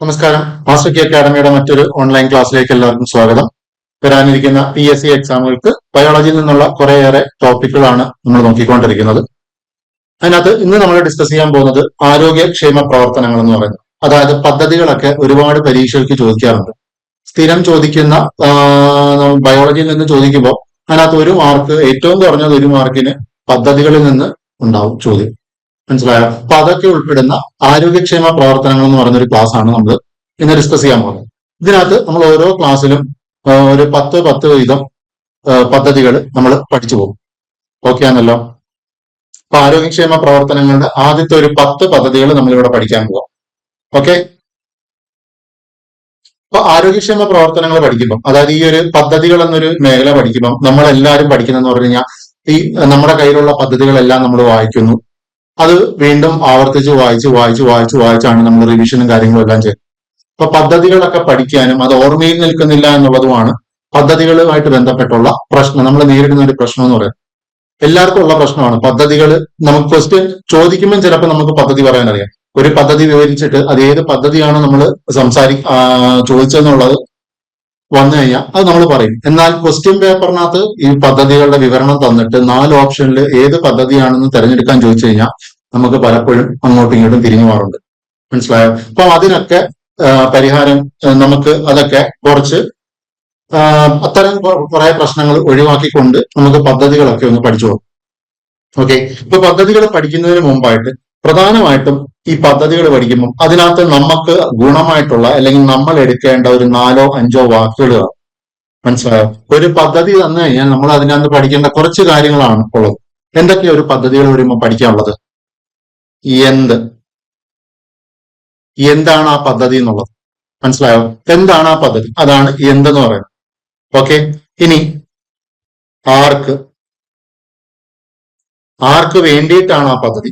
നമസ്കാരം. മാസ്റ്റർ കി അക്കാഡമിയുടെ മറ്റൊരു ഓൺലൈൻ ക്ലാസ്സിലേക്ക് എല്ലാവർക്കും സ്വാഗതം. വരാനിരിക്കുന്ന PSC എക്സാമുകൾക്ക് ബയോളജിയിൽ നിന്നുള്ള കുറേയേറെ ടോപ്പിക്കുകളാണ് നമ്മൾ നോക്കിക്കൊണ്ടിരിക്കുന്നത്. അതിനകത്ത് ഇന്ന് നമ്മൾ ഡിസ്കസ് ചെയ്യാൻ പോകുന്നത് ആരോഗ്യക്ഷേമ പ്രവർത്തനങ്ങൾ എന്ന് പറയുന്നത്, അതായത് പദ്ധതികളൊക്കെ ഒരുപാട് പരീക്ഷകൾക്ക് ചോദിക്കാറുണ്ട്. സ്ഥിരം ചോദിക്കുന്ന ബയോളജിയിൽ നിന്ന് ചോദിക്കുമ്പോൾ അതിനകത്ത് ഒരു മാർക്ക്, ഏറ്റവും കുറഞ്ഞത് ഒരു മാർക്കിന് പദ്ധതികളിൽ നിന്ന് ഉണ്ടാവും ചോദ്യം. മനസ്സിലായോ? അപ്പൊ അതൊക്കെ ഉൾപ്പെടുന്ന ആരോഗ്യക്ഷേമ പ്രവർത്തനങ്ങൾ എന്ന് പറയുന്ന ഒരു ക്ലാസ് ആണ് നമ്മൾ ഇന്ന് ഡിസ്കസ് ചെയ്യാൻ പോകുന്നത്. ഇതിനകത്ത് നമ്മൾ ഓരോ ക്ലാസ്സിലും ഒരു 10 വീതം പദ്ധതികൾ നമ്മൾ പഠിച്ചു പോകും. ഓക്കെ ആണല്ലോ? അപ്പൊ ആരോഗ്യക്ഷേമ പ്രവർത്തനങ്ങളുടെ ആദ്യത്തെ ഒരു 10 പദ്ധതികൾ നമ്മളിവിടെ പഠിക്കാൻ പോവാം. ഓക്കെ. അപ്പൊ ആരോഗ്യക്ഷേമ പ്രവർത്തനങ്ങൾ പഠിക്കുമ്പോൾ, അതായത് ഈ ഒരു പദ്ധതികൾ എന്നൊരു മേഖല പഠിക്കുമ്പോൾ നമ്മൾ എല്ലാവരും പഠിക്കുന്നതെന്ന് പറഞ്ഞു കഴിഞ്ഞാൽ ഈ നമ്മുടെ കയ്യിലുള്ള പദ്ധതികളെല്ലാം നമ്മൾ വായിക്കുന്നു. അത് വീണ്ടും ആവർത്തിച്ച് വായിച്ചാണ് നമ്മൾ റിവിഷനും കാര്യങ്ങളും എല്ലാം ചെയ്യുന്നത്. അപ്പൊ പദ്ധതികളൊക്കെ പഠിക്കാനും അത് ഓർമ്മയിൽ നിൽക്കുന്നില്ല എന്നുള്ളതുമാണ് പദ്ധതികളുമായിട്ട് ബന്ധപ്പെട്ടുള്ള പ്രശ്നം. നമ്മൾ നേരിടുന്ന ഒരു പ്രശ്നം എന്ന് പറയുന്നത് എല്ലാവർക്കും ഉള്ള പ്രശ്നമാണ്. പദ്ധതികൾ നമുക്ക് ക്വസ്റ്റ്യൻ ചോദിക്കുമ്പോൾ ചിലപ്പോൾ നമുക്ക് പദ്ധതി പറയാൻ അറിയാം. ഒരു പദ്ധതി വിവരിച്ചിട്ട് അത് ഏത് പദ്ധതിയാണ് നമ്മൾ ചോദിച്ചതെന്നുള്ളത് വന്നു കഴിഞ്ഞാൽ അത് നമ്മൾ പറയും. എന്നാൽ ക്വസ്റ്റ്യൻ പേപ്പറിനകത്ത് ഈ പദ്ധതികളുടെ വിവരണം തന്നിട്ട് 4 ഓപ്ഷനിൽ ഏത് പദ്ധതിയാണെന്ന് തിരഞ്ഞെടുക്കാൻ ചോദിച്ചു കഴിഞ്ഞാൽ നമുക്ക് പലപ്പോഴും അങ്ങോട്ടും ഇങ്ങോട്ടും തിരിഞ്ഞു മാറുണ്ട്. മനസ്സിലായോ? അപ്പൊ അതിനൊക്കെ പരിഹാരം നമുക്ക് അതൊക്കെ കുറച്ച് അത്തരം കുറെ പ്രശ്നങ്ങൾ ഒഴിവാക്കിക്കൊണ്ട് നമുക്ക് പദ്ധതികളൊക്കെ ഒന്ന് പഠിച്ചു പോകും. ഓക്കെ. ഇപ്പൊ പദ്ധതികൾ പഠിക്കുന്നതിന് മുമ്പായിട്ട് പ്രധാനമായിട്ടും ഈ പദ്ധതികൾ പഠിക്കുമ്പോൾ അതിനകത്ത് നമുക്ക് ഗുണമായിട്ടുള്ള അല്ലെങ്കിൽ നമ്മൾ എടുക്കേണ്ട ഒരു 4 or 5 വാക്കുകൾ. മനസ്സിലായോ? ഒരു പദ്ധതി തന്നു കഴിഞ്ഞാൽ നമ്മൾ അതിനകത്ത് പഠിക്കേണ്ട കുറച്ച് കാര്യങ്ങളാണ് ഉള്ളത്. എന്തൊക്കെയാ ഒരു പദ്ധതികൾ വരുമ്പോൾ പഠിക്കാനുള്ളത്? എന്താണ് ആ പദ്ധതി എന്നുള്ളത്. മനസ്സിലായോ? എന്താണ് ആ പദ്ധതി? അതാണ് എന്തെന്ന് പറയുന്നത്. ഓക്കെ. ഇനി ആർക്ക് വേണ്ടിയിട്ടാണ് ആ പദ്ധതി?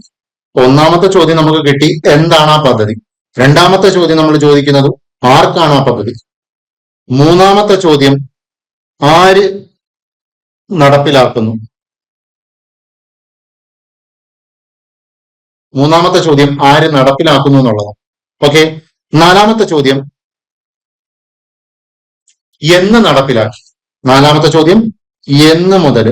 ഒന്നാമത്തെ ചോദ്യം നമുക്ക് കിട്ടി, എന്താണ് ആ പദ്ധതി. രണ്ടാമത്തെ ചോദ്യം നമ്മൾ ചോദിക്കുന്നത് ആർക്കാണ് ആ പദ്ധതി. മൂന്നാമത്തെ ചോദ്യം ആര് നടപ്പിലാക്കുന്നു. എന്നുള്ളതാണ്. ഓക്കെ. നാലാമത്തെ ചോദ്യം എന്ന് നടപ്പിലാക്കി. നാലാമത്തെ ചോദ്യം എന്ന് മുതൽ.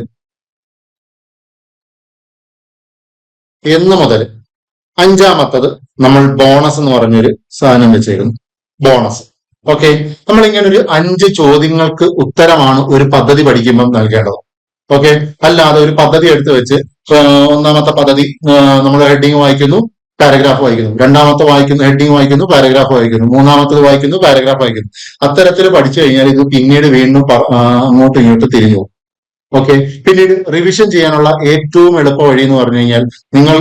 അഞ്ചാമത്തത് നമ്മൾ ബോണസ് എന്ന് പറഞ്ഞൊരു സാധനം വെച്ചേക്കുന്നു. ബോണസ്. ഓക്കെ. നമ്മൾ ഇങ്ങനെ ഒരു 5 ചോദ്യങ്ങൾക്ക് ഉത്തരമാണ് ഒരു പദ്ധതി പഠിക്കുമ്പോൾ നൽകേണ്ടത്. ഓക്കെ. അല്ലാതെ ഒരു പദ്ധതി എടുത്തു വെച്ച് ഒന്നാമത്തെ പദ്ധതി നമ്മൾ ഹെഡിങ് വായിക്കുന്നു, പാരഗ്രാഫ് വായിക്കുന്നു. രണ്ടാമത്തെ ഹെഡിങ് വായിക്കുന്നു, പാരഗ്രാഫ് വായിക്കുന്നു. മൂന്നാമത്തത് വായിക്കുന്നു, പാരഗ്രാഫ് വായിക്കുന്നു. അത്തരത്തിൽ പഠിച്ചു കഴിഞ്ഞാൽ ഇത് പിന്നീട് വീണ്ടും അങ്ങോട്ടും ഇങ്ങോട്ടും തിരിഞ്ഞു പോകും. ഓക്കെ. പിന്നീട് റിവിഷൻ ചെയ്യാനുള്ള ഏറ്റവും എളുപ്പ വഴി എന്ന് പറഞ്ഞു കഴിഞ്ഞാൽ നിങ്ങൾ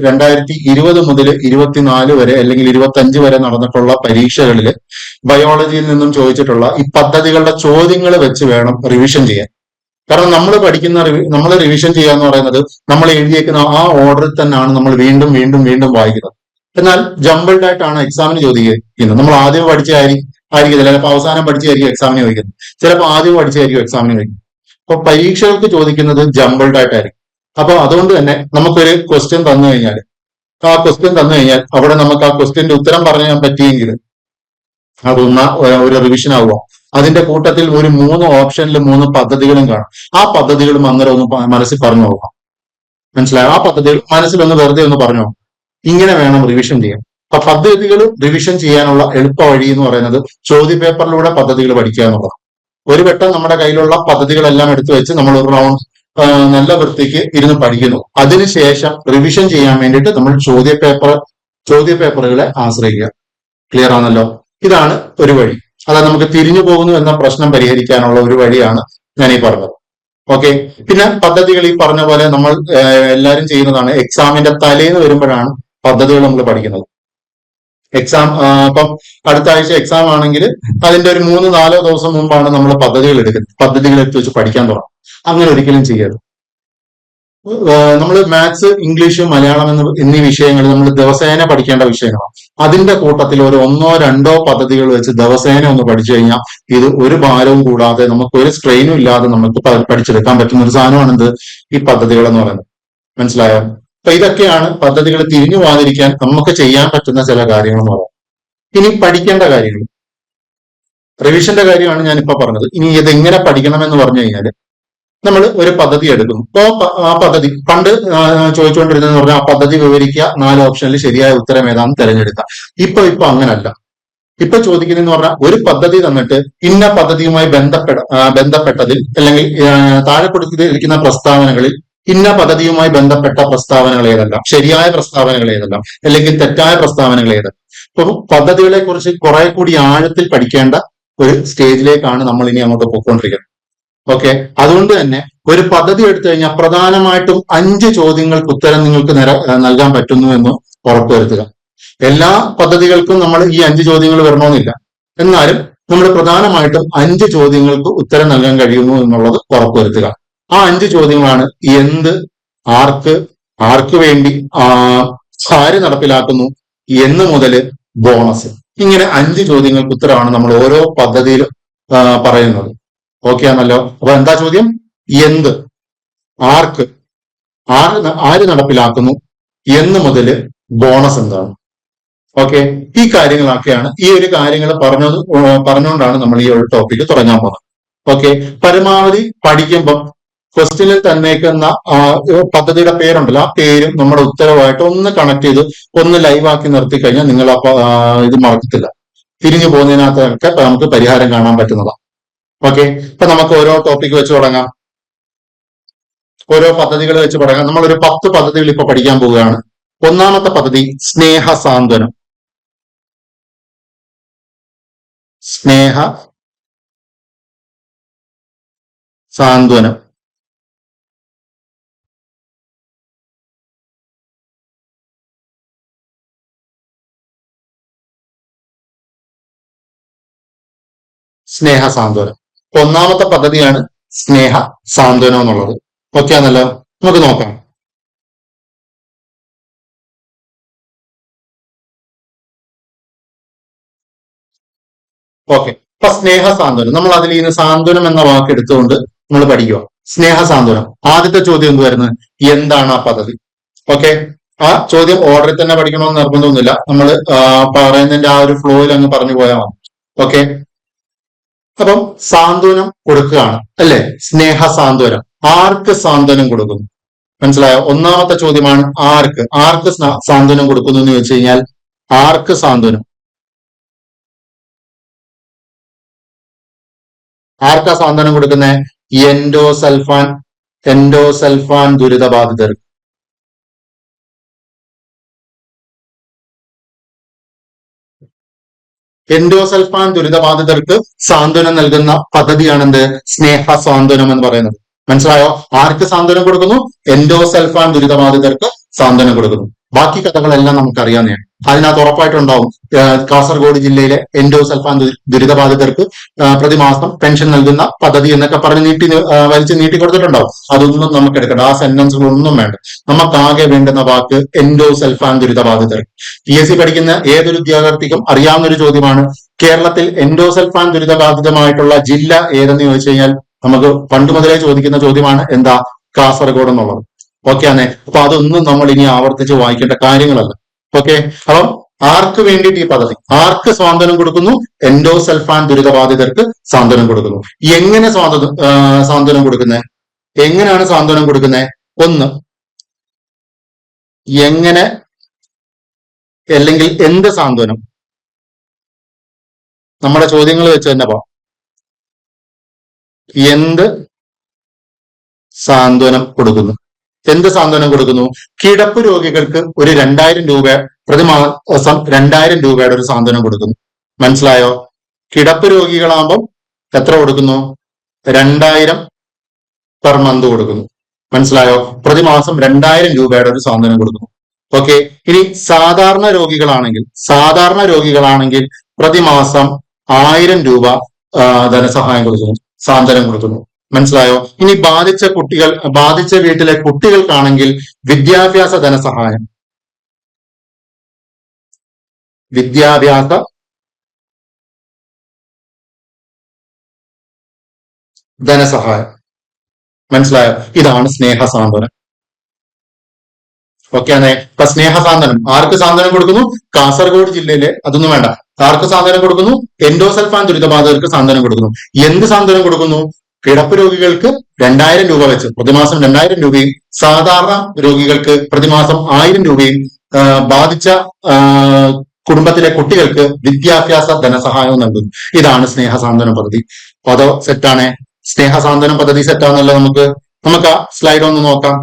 2020 മുതൽ 24 വരെ അല്ലെങ്കിൽ 25 വരെ നടന്നിട്ടുള്ള പരീക്ഷകളിൽ ബയോളജിയിൽ നിന്നും ചോദിച്ചിട്ടുള്ള ഈ പദ്ധതികളുടെ ചോദ്യങ്ങൾ വെച്ച് വേണം റിവിഷൻ ചെയ്യാൻ. കാരണം നമ്മൾ റിവിഷൻ ചെയ്യാന്ന് പറയുന്നത് നമ്മൾ എഴുതിയേക്കുന്ന ആ ഓർഡറിൽ തന്നെയാണ് നമ്മൾ വീണ്ടും വായിക്കുന്നത്. എന്നാൽ ജമ്പിൾഡ് ആയിട്ടാണ് എക്സാമിന് ചോദിക്കുന്നത്. നമ്മൾ ആദ്യം പഠിച്ചായിരിക്കും, ചിലപ്പോൾ അവസാനം പഠിച്ചായിരിക്കും എക്സാമിന് ചോദിക്കുന്നത്, ചിലപ്പോൾ ആദ്യം പഠിച്ചായിരിക്കും എക്സാമിന് ചോദിക്കുന്നത്. അപ്പൊ പരീക്ഷകൾക്ക് ചോദിക്കുന്നത് ജമ്പിൾഡ് ആയിട്ടായിരിക്കും. അപ്പൊ അതുകൊണ്ട് തന്നെ നമുക്കൊരു ക്വസ്റ്റ്യൻ തന്നു കഴിഞ്ഞാൽ അവിടെ നമുക്ക് ആ ക്വസ്റ്റ്യന്റെ ഉത്തരം പറയാൻ പറ്റിയെങ്കിൽ അതൊന്ന് ഒരു റിവിഷൻ ആവുക. അതിന്റെ കൂട്ടത്തിൽ ഒരു 3 ഓപ്ഷനിൽ 3 പദ്ധതികളും കാണും. ആ പദ്ധതികളും അങ്ങനെ ഒന്ന് മനസ്സിൽ പറഞ്ഞു നോക്കാം. മനസ്സിലായോ? ആ പദ്ധതികൾ മനസ്സിലൊന്ന് വെറുതെ ഒന്ന് പറഞ്ഞു നോക്കാം. ഇങ്ങനെ വേണം റിവിഷൻ ചെയ്യാൻ. അപ്പൊ പദ്ധതികൾ റിവിഷൻ ചെയ്യാനുള്ള എളുപ്പ വഴി എന്ന് പറയുന്നത് ചോദ്യപേപ്പറിലൂടെ പദ്ധതികൾ പഠിക്കുക എന്നുള്ളതാണ്. ഒരു വട്ടം നമ്മുടെ കയ്യിലുള്ള പദ്ധതികളെല്ലാം എടുത്തു വെച്ച് നമ്മൾ ഒരു റൗണ്ട് നല്ല വൃത്തിക്ക് ഇരുന്ന് പഠിക്കുന്നു. അതിനുശേഷം റിവിഷൻ ചെയ്യാൻ വേണ്ടിയിട്ട് നമ്മൾ ചോദ്യപേപ്പറുകളെ ആശ്രയിക്കുക. ക്ലിയർ ആണല്ലോ? ഇതാണ് ഒരു വഴി. അതായത് നമുക്ക് തിരിഞ്ഞു പോകുന്നു എന്ന പ്രശ്നം പരിഹരിക്കാനുള്ള ഒരു വഴിയാണ് ഞാൻ ഈ പറഞ്ഞത്. ഓക്കെ. പിന്നെ പദ്ധതികൾ ഈ പറഞ്ഞ പോലെ നമ്മൾ എല്ലാവരും ചെയ്യുന്നതാണ്. എക്സാമിന്റെ തലേന്ന് വരുമ്പോഴാണ് പദ്ധതികൾ നമ്മൾ പഠിക്കുന്നത്. ഇപ്പം അടുത്ത ആഴ്ച എക്സാം ആണെങ്കിൽ അതിന്റെ ഒരു 3-4 ദിവസം മുമ്പാണ് നമ്മൾ പദ്ധതികൾ എടുത്ത് വെച്ച് പഠിക്കാൻ തുടങ്ങും. അങ്ങനെ ഒരിക്കലും ചെയ്യരുത്. നമ്മൾ മാത്സ്, ഇംഗ്ലീഷ്, മലയാളം എന്നീ വിഷയങ്ങൾ നമ്മൾ ദിവസേന പഠിക്കേണ്ട വിഷയങ്ങളാണ്. അതിന്റെ കൂട്ടത്തിൽ ഒരു 1-2 പദ്ധതികൾ വെച്ച് ദിവസേന ഒന്ന് പഠിച്ചു കഴിഞ്ഞാൽ ഇത് ഒരു ഭാരവും കൂടാതെ നമുക്ക് ഒരു സ്ട്രെയിനും ഇല്ലാതെ നമുക്ക് പഠിച്ചെടുക്കാൻ പറ്റുന്ന ഒരു സാധനമാണിത് ഈ പദ്ധതികൾ എന്ന് പറയുന്നത്. മനസ്സിലായോ? അപ്പൊ ഇതൊക്കെയാണ് പദ്ധതികൾ തിരിഞ്ഞു പോകാതിരിക്കാൻ നമുക്ക് ചെയ്യാൻ പറ്റുന്ന ചില കാര്യങ്ങൾ എന്ന് പറയുന്നത്. ഇനി പഠിക്കേണ്ട കാര്യങ്ങൾ, റിവിഷന്റെ കാര്യമാണ് ഞാനിപ്പോ പറഞ്ഞത്. ഇനി ഇത് എങ്ങനെ പഠിക്കണം എന്ന് പറഞ്ഞു കഴിഞ്ഞാൽ നമ്മൾ ഒരു പദ്ധതി എടുക്കുന്നു. അപ്പോ ആ പദ്ധതി പണ്ട് ചോദിച്ചുകൊണ്ടിരുന്നതെന്ന് പറഞ്ഞാൽ ആ പദ്ധതി വിവരിക്കുക, 4 ഓപ്ഷനിൽ ശരിയായ ഉത്തരം ഏതാണെന്ന് തിരഞ്ഞെടുക്കുക. ഇപ്പൊ അങ്ങനല്ല. ഇപ്പൊ ചോദിക്കുന്നതെന്ന് പറഞ്ഞാൽ ഒരു പദ്ധതി തന്നിട്ട് ഇന്ന പദ്ധതിയുമായി ബന്ധപ്പെട്ടതിൽ അല്ലെങ്കിൽ താഴെ കൊടുത്തിരിക്കുന്ന പ്രസ്താവനകളിൽ ഇന്ന പദ്ധതിയുമായി ബന്ധപ്പെട്ട പ്രസ്താവനകൾ ഏതെല്ലാം, ശരിയായ പ്രസ്താവനകൾ ഏതെല്ലാം, അല്ലെങ്കിൽ തെറ്റായ പ്രസ്താവനകൾ ഏതെല്ലാം. ഇപ്പൊ പദ്ധതികളെ കുറിച്ച് കുറെ കൂടി ആഴത്തിൽ പഠിക്കേണ്ട ഒരു സ്റ്റേജിലേക്കാണ് നമ്മൾ ഇനി അങ്ങോട്ട് പോയിക്കൊണ്ടിരിക്കുന്നത്. ഓക്കെ, അതുകൊണ്ട് തന്നെ ഒരു പദ്ധതി എടുത്തു കഴിഞ്ഞാൽ പ്രധാനമായിട്ടും 5 ചോദ്യങ്ങൾക്ക് ഉത്തരം നിങ്ങൾക്ക് നൽകാൻ പറ്റുന്നു എന്ന് ഉറപ്പുവരുത്തുക. എല്ലാ പദ്ധതികൾക്കും നമ്മൾ ഈ 5 ചോദ്യങ്ങൾ വരണമെന്നില്ല. എന്നാലും നമ്മൾ പ്രധാനമായിട്ടും 5 ചോദ്യങ്ങൾക്ക് ഉത്തരം നൽകാൻ കഴിയുന്നു എന്നുള്ളത് ഉറപ്പുവരുത്തുക. ആ 5 ചോദ്യങ്ങളാണ് എന്ത്, ആർക്ക്, ആർക്ക് വേണ്ടി, ആര് നടപ്പിലാക്കുന്നു, എന്ന് മുതൽ ബോണസ്. ഇങ്ങനെ 5 ചോദ്യങ്ങൾക്ക് ഉത്തരമാണ് നമ്മൾ ഓരോ പദ്ധതിയിലും പറയുന്നത്. ഓക്കെ ആണല്ലോ? അപ്പൊ എന്താ ചോദ്യം? എന്ത്, ആർക്ക്, ആര് നടപ്പിലാക്കുന്നു, എന്ന് മുതൽ ബോണസ് എന്താണ്. ഓക്കെ, ഈ കാര്യങ്ങളൊക്കെയാണ്, ഈ ഒരു കാര്യങ്ങൾ പറഞ്ഞുകൊണ്ടാണ് നമ്മൾ ഈ ഒരു ടോപ്പിക് തുടങ്ങാൻ പോകുന്നത്. ഓക്കെ, പരമാവധി പഠിക്കുമ്പം ക്വസ്റ്റ്യനിൽ തന്നേക്കുന്ന പദ്ധതിയുടെ പേരുണ്ടല്ലോ, ആ പേരും നമ്മുടെ ഉത്തരവായിട്ട് ഒന്ന് കണക്ട് ചെയ്ത് ഒന്ന് ലൈവാക്കി നിർത്തി കഴിഞ്ഞാൽ നിങ്ങൾ ഇത് മറക്കത്തില്ല. തിരിഞ്ഞു പോകുന്നതിനകത്തൊക്കെ നമുക്ക് പരിഹാരം കാണാൻ പറ്റുന്നതാണ്. ഓക്കെ, ഇപ്പൊ നമുക്ക് ഓരോ ടോപ്പിക് വെച്ച് തുടങ്ങാം, ഓരോ പദ്ധതികൾ വെച്ച് തുടങ്ങാം. നമ്മളൊരു 10 പദ്ധതികൾ ഇപ്പൊ പഠിക്കാൻ പോവുകയാണ്. ഒന്നാമത്തെ പദ്ധതി സ്നേഹ സാന്ത്വനം. സ്നേഹ സാന്ത്വനം. സ്നേഹ സാന്ത്വനം ഒന്നാമത്തെ പദ്ധതിയാണ് സ്നേഹ സാന്ത്വനം എന്നുള്ളത്. ഓക്കെ ആണല്ലോ? നമുക്ക് നോക്കാം. ഓക്കെ, അപ്പൊ സ്നേഹ സാന്ത്വനം, നമ്മൾ അതിൽ നിന്ന് സാന്ത്വനം എന്ന വാക്ക് എടുത്തുകൊണ്ട് നമ്മൾ പഠിക്കുക. സ്നേഹ സാന്ത്വനം. ആദ്യത്തെ ചോദ്യം എന്ത് വരുന്നത്? എന്താണ് ആ പദ്ധതി? ഓക്കെ, ആ ചോദ്യം ഓർഡറിൽ തന്നെ പഠിക്കണമെന്ന് നിർബന്ധമൊന്നുമില്ല. നമ്മൾ പറയുന്നതിന്റെ ആ ഒരു ഫ്ലോയിൽ അങ്ങ് പറഞ്ഞു പോയാൽ മതി. ഓക്കെ, അപ്പം സാന്ത്വനം കൊടുക്കുകയാണ് അല്ലെ? സ്നേഹ സാന്ത്വനം. ആർക്ക് സാന്ത്വനം കൊടുക്കുന്നു? മനസ്സിലായോ? ഒന്നാമത്തെ ചോദ്യമാണ് ആർക്ക്. ആർക്ക് സാന്ത്വനം കൊടുക്കുന്നു എന്ന് ചോദിച്ചു കഴിഞ്ഞാൽ ആർക്ക് സാന്ത്വനം, ആർക്കാ സാന്ത്വനം കൊടുക്കുന്നത്? എൻഡോസൾഫാൻ ദുരിതബാധിതർ. എൻഡോസൾഫാൻ ദുരിതബാധിതർക്ക് സാന്ത്വനം നൽകുന്ന പദ്ധതിയാണെന്ത്? സ്നേഹ സാന്ത്വനം എന്ന് പറയുന്നത്. മനസ്സിലായോ? ആർക്ക് സാന്ത്വനം കൊടുക്കുന്നു? എൻഡോസൾഫാൻ ദുരിതബാധിതർക്ക് സാന്ത്വനം കൊടുക്കുന്നു. ബാക്കി കഥകളെല്ലാം നമുക്കറിയാവുന്നതാണ്. അതിനകത്ത് ഉറപ്പായിട്ടുണ്ടാവും കാസർഗോഡ് ജില്ലയിലെ എൻഡോസൾഫാൻ ദുരിതബാധിതർക്ക് പ്രതിമാസം പെൻഷൻ നൽകുന്ന പദ്ധതി എന്നൊക്കെ പറഞ്ഞ് വലിച്ചു നീട്ടി കൊടുത്തിട്ടുണ്ടാവും. അതൊന്നും നമുക്ക് എടുക്കണ്ട, ആ സെന്റൻസുകളൊന്നും വേണ്ട. നമുക്കാകെ വേണ്ടുന്ന വാക്ക് എൻഡോസൾഫാൻ ദുരിതബാധിതർ. PSC പഠിക്കുന്ന ഏതൊരു ഉദ്യോഗാർത്ഥിക്കും അറിയാവുന്ന ഒരു ചോദ്യമാണ്. കേരളത്തിൽ എൻഡോസൾഫാൻ ദുരിതബാധിതമായിട്ടുള്ള ജില്ല ഏതെന്ന് ചോദിച്ചു കഴിഞ്ഞാൽ നമുക്ക് പണ്ട് മുതലേ ചോദിക്കുന്ന ചോദ്യമാണ്. എന്താ? കാസർഗോഡ് എന്നുള്ളത്. ഓക്കെ ആണേ? അപ്പൊ അതൊന്നും നമ്മൾ ഇനി ആവർത്തിച്ച് വായിക്കേണ്ട കാര്യങ്ങളല്ല. ഓക്കെ, അപ്പം ആർക്ക് വേണ്ടിയിട്ട് ഈ പദ്ധതി? ആർക്ക് സാന്ത്വനം കൊടുക്കുന്നു? എൻഡോസൾഫാൻ ദുരിതബാധിതർക്ക് സാന്ത്വനം കൊടുക്കുന്നു. എങ്ങനെ സാന്ത്വനം കൊടുക്കുന്നത്? എങ്ങനെയാണ് സാന്ത്വനം കൊടുക്കുന്നത്? ഒന്ന്, എങ്ങനെ അല്ലെങ്കിൽ എന്ത് സാന്ത്വനം? നമ്മുടെ ചോദ്യങ്ങൾ വെച്ച് തന്നെ പോവാം. എന്ത് സാന്ത്വനം കൊടുക്കുന്നു? എന്ത് സാന്ത്വനം കൊടുക്കുന്നു? കിടപ്പ് രോഗികൾക്ക് ഒരു 2000 രൂപ പ്രതിമാസം 2000 രൂപയുടെ ഒരു സാന്ത്വനം കൊടുക്കുന്നു. മനസ്സിലായോ? കിടപ്പ് രോഗികളാകുമ്പം എത്ര കൊടുക്കുന്നു? 2000 പെർ മന്ത് കൊടുക്കുന്നു. മനസ്സിലായോ? പ്രതിമാസം 2000 രൂപയുടെ ഒരു സാന്ത്വനം കൊടുക്കുന്നു. ഓക്കെ, ഇനി സാധാരണ രോഗികളാണെങ്കിൽ പ്രതിമാസം 1000 രൂപ ധനസഹായം കൊടുക്കുന്നു, സാന്ത്വനം കൊടുക്കുന്നു. മനസ്സിലായോ? ഇനി ബാധിച്ച വീട്ടിലെ കുട്ടികൾക്കാണെങ്കിൽ വിദ്യാഭ്യാസ ധനസഹായം മനസ്സിലായോ? ഇതാണ് സ്നേഹ സാന്ത്വനം. ഓക്കെ ആണേ? ഇപ്പൊ സ്നേഹ സാന്ത്വനം ആർക്ക് സാന്ത്വനം കൊടുക്കുന്നു? കാസർഗോഡ് ജില്ലയിലെ, അതൊന്നും വേണ്ട, ആർക്ക് സാന്ത്വനം കൊടുക്കുന്നു? എൻഡോസൾഫാൻ ദുരിതബാധിതർക്ക് സാന്ത്വനം കൊടുക്കുന്നു. എന്ത് സാന്ത്വനം കൊടുക്കുന്നു? കിടപ്പ് രോഗികൾക്ക് 2000 രൂപ വെച്ച് പ്രതിമാസം 2000 രൂപയും സാധാരണ രോഗികൾക്ക് പ്രതിമാസം 1000 രൂപയും ബാധിച്ച കുടുംബത്തിലെ കുട്ടികൾക്ക് വിദ്യാഭ്യാസ ധനസഹായവും നൽകുന്നു. ഇതാണ് സ്നേഹസാന്ത്വന പദ്ധതി. അതോ സെറ്റാണ്? സ്നേഹസാന്ത്വന പദ്ധതി സെറ്റാണല്ലോ. നമുക്ക് ആ സ്ലൈഡ് ഒന്ന് നോക്കാം.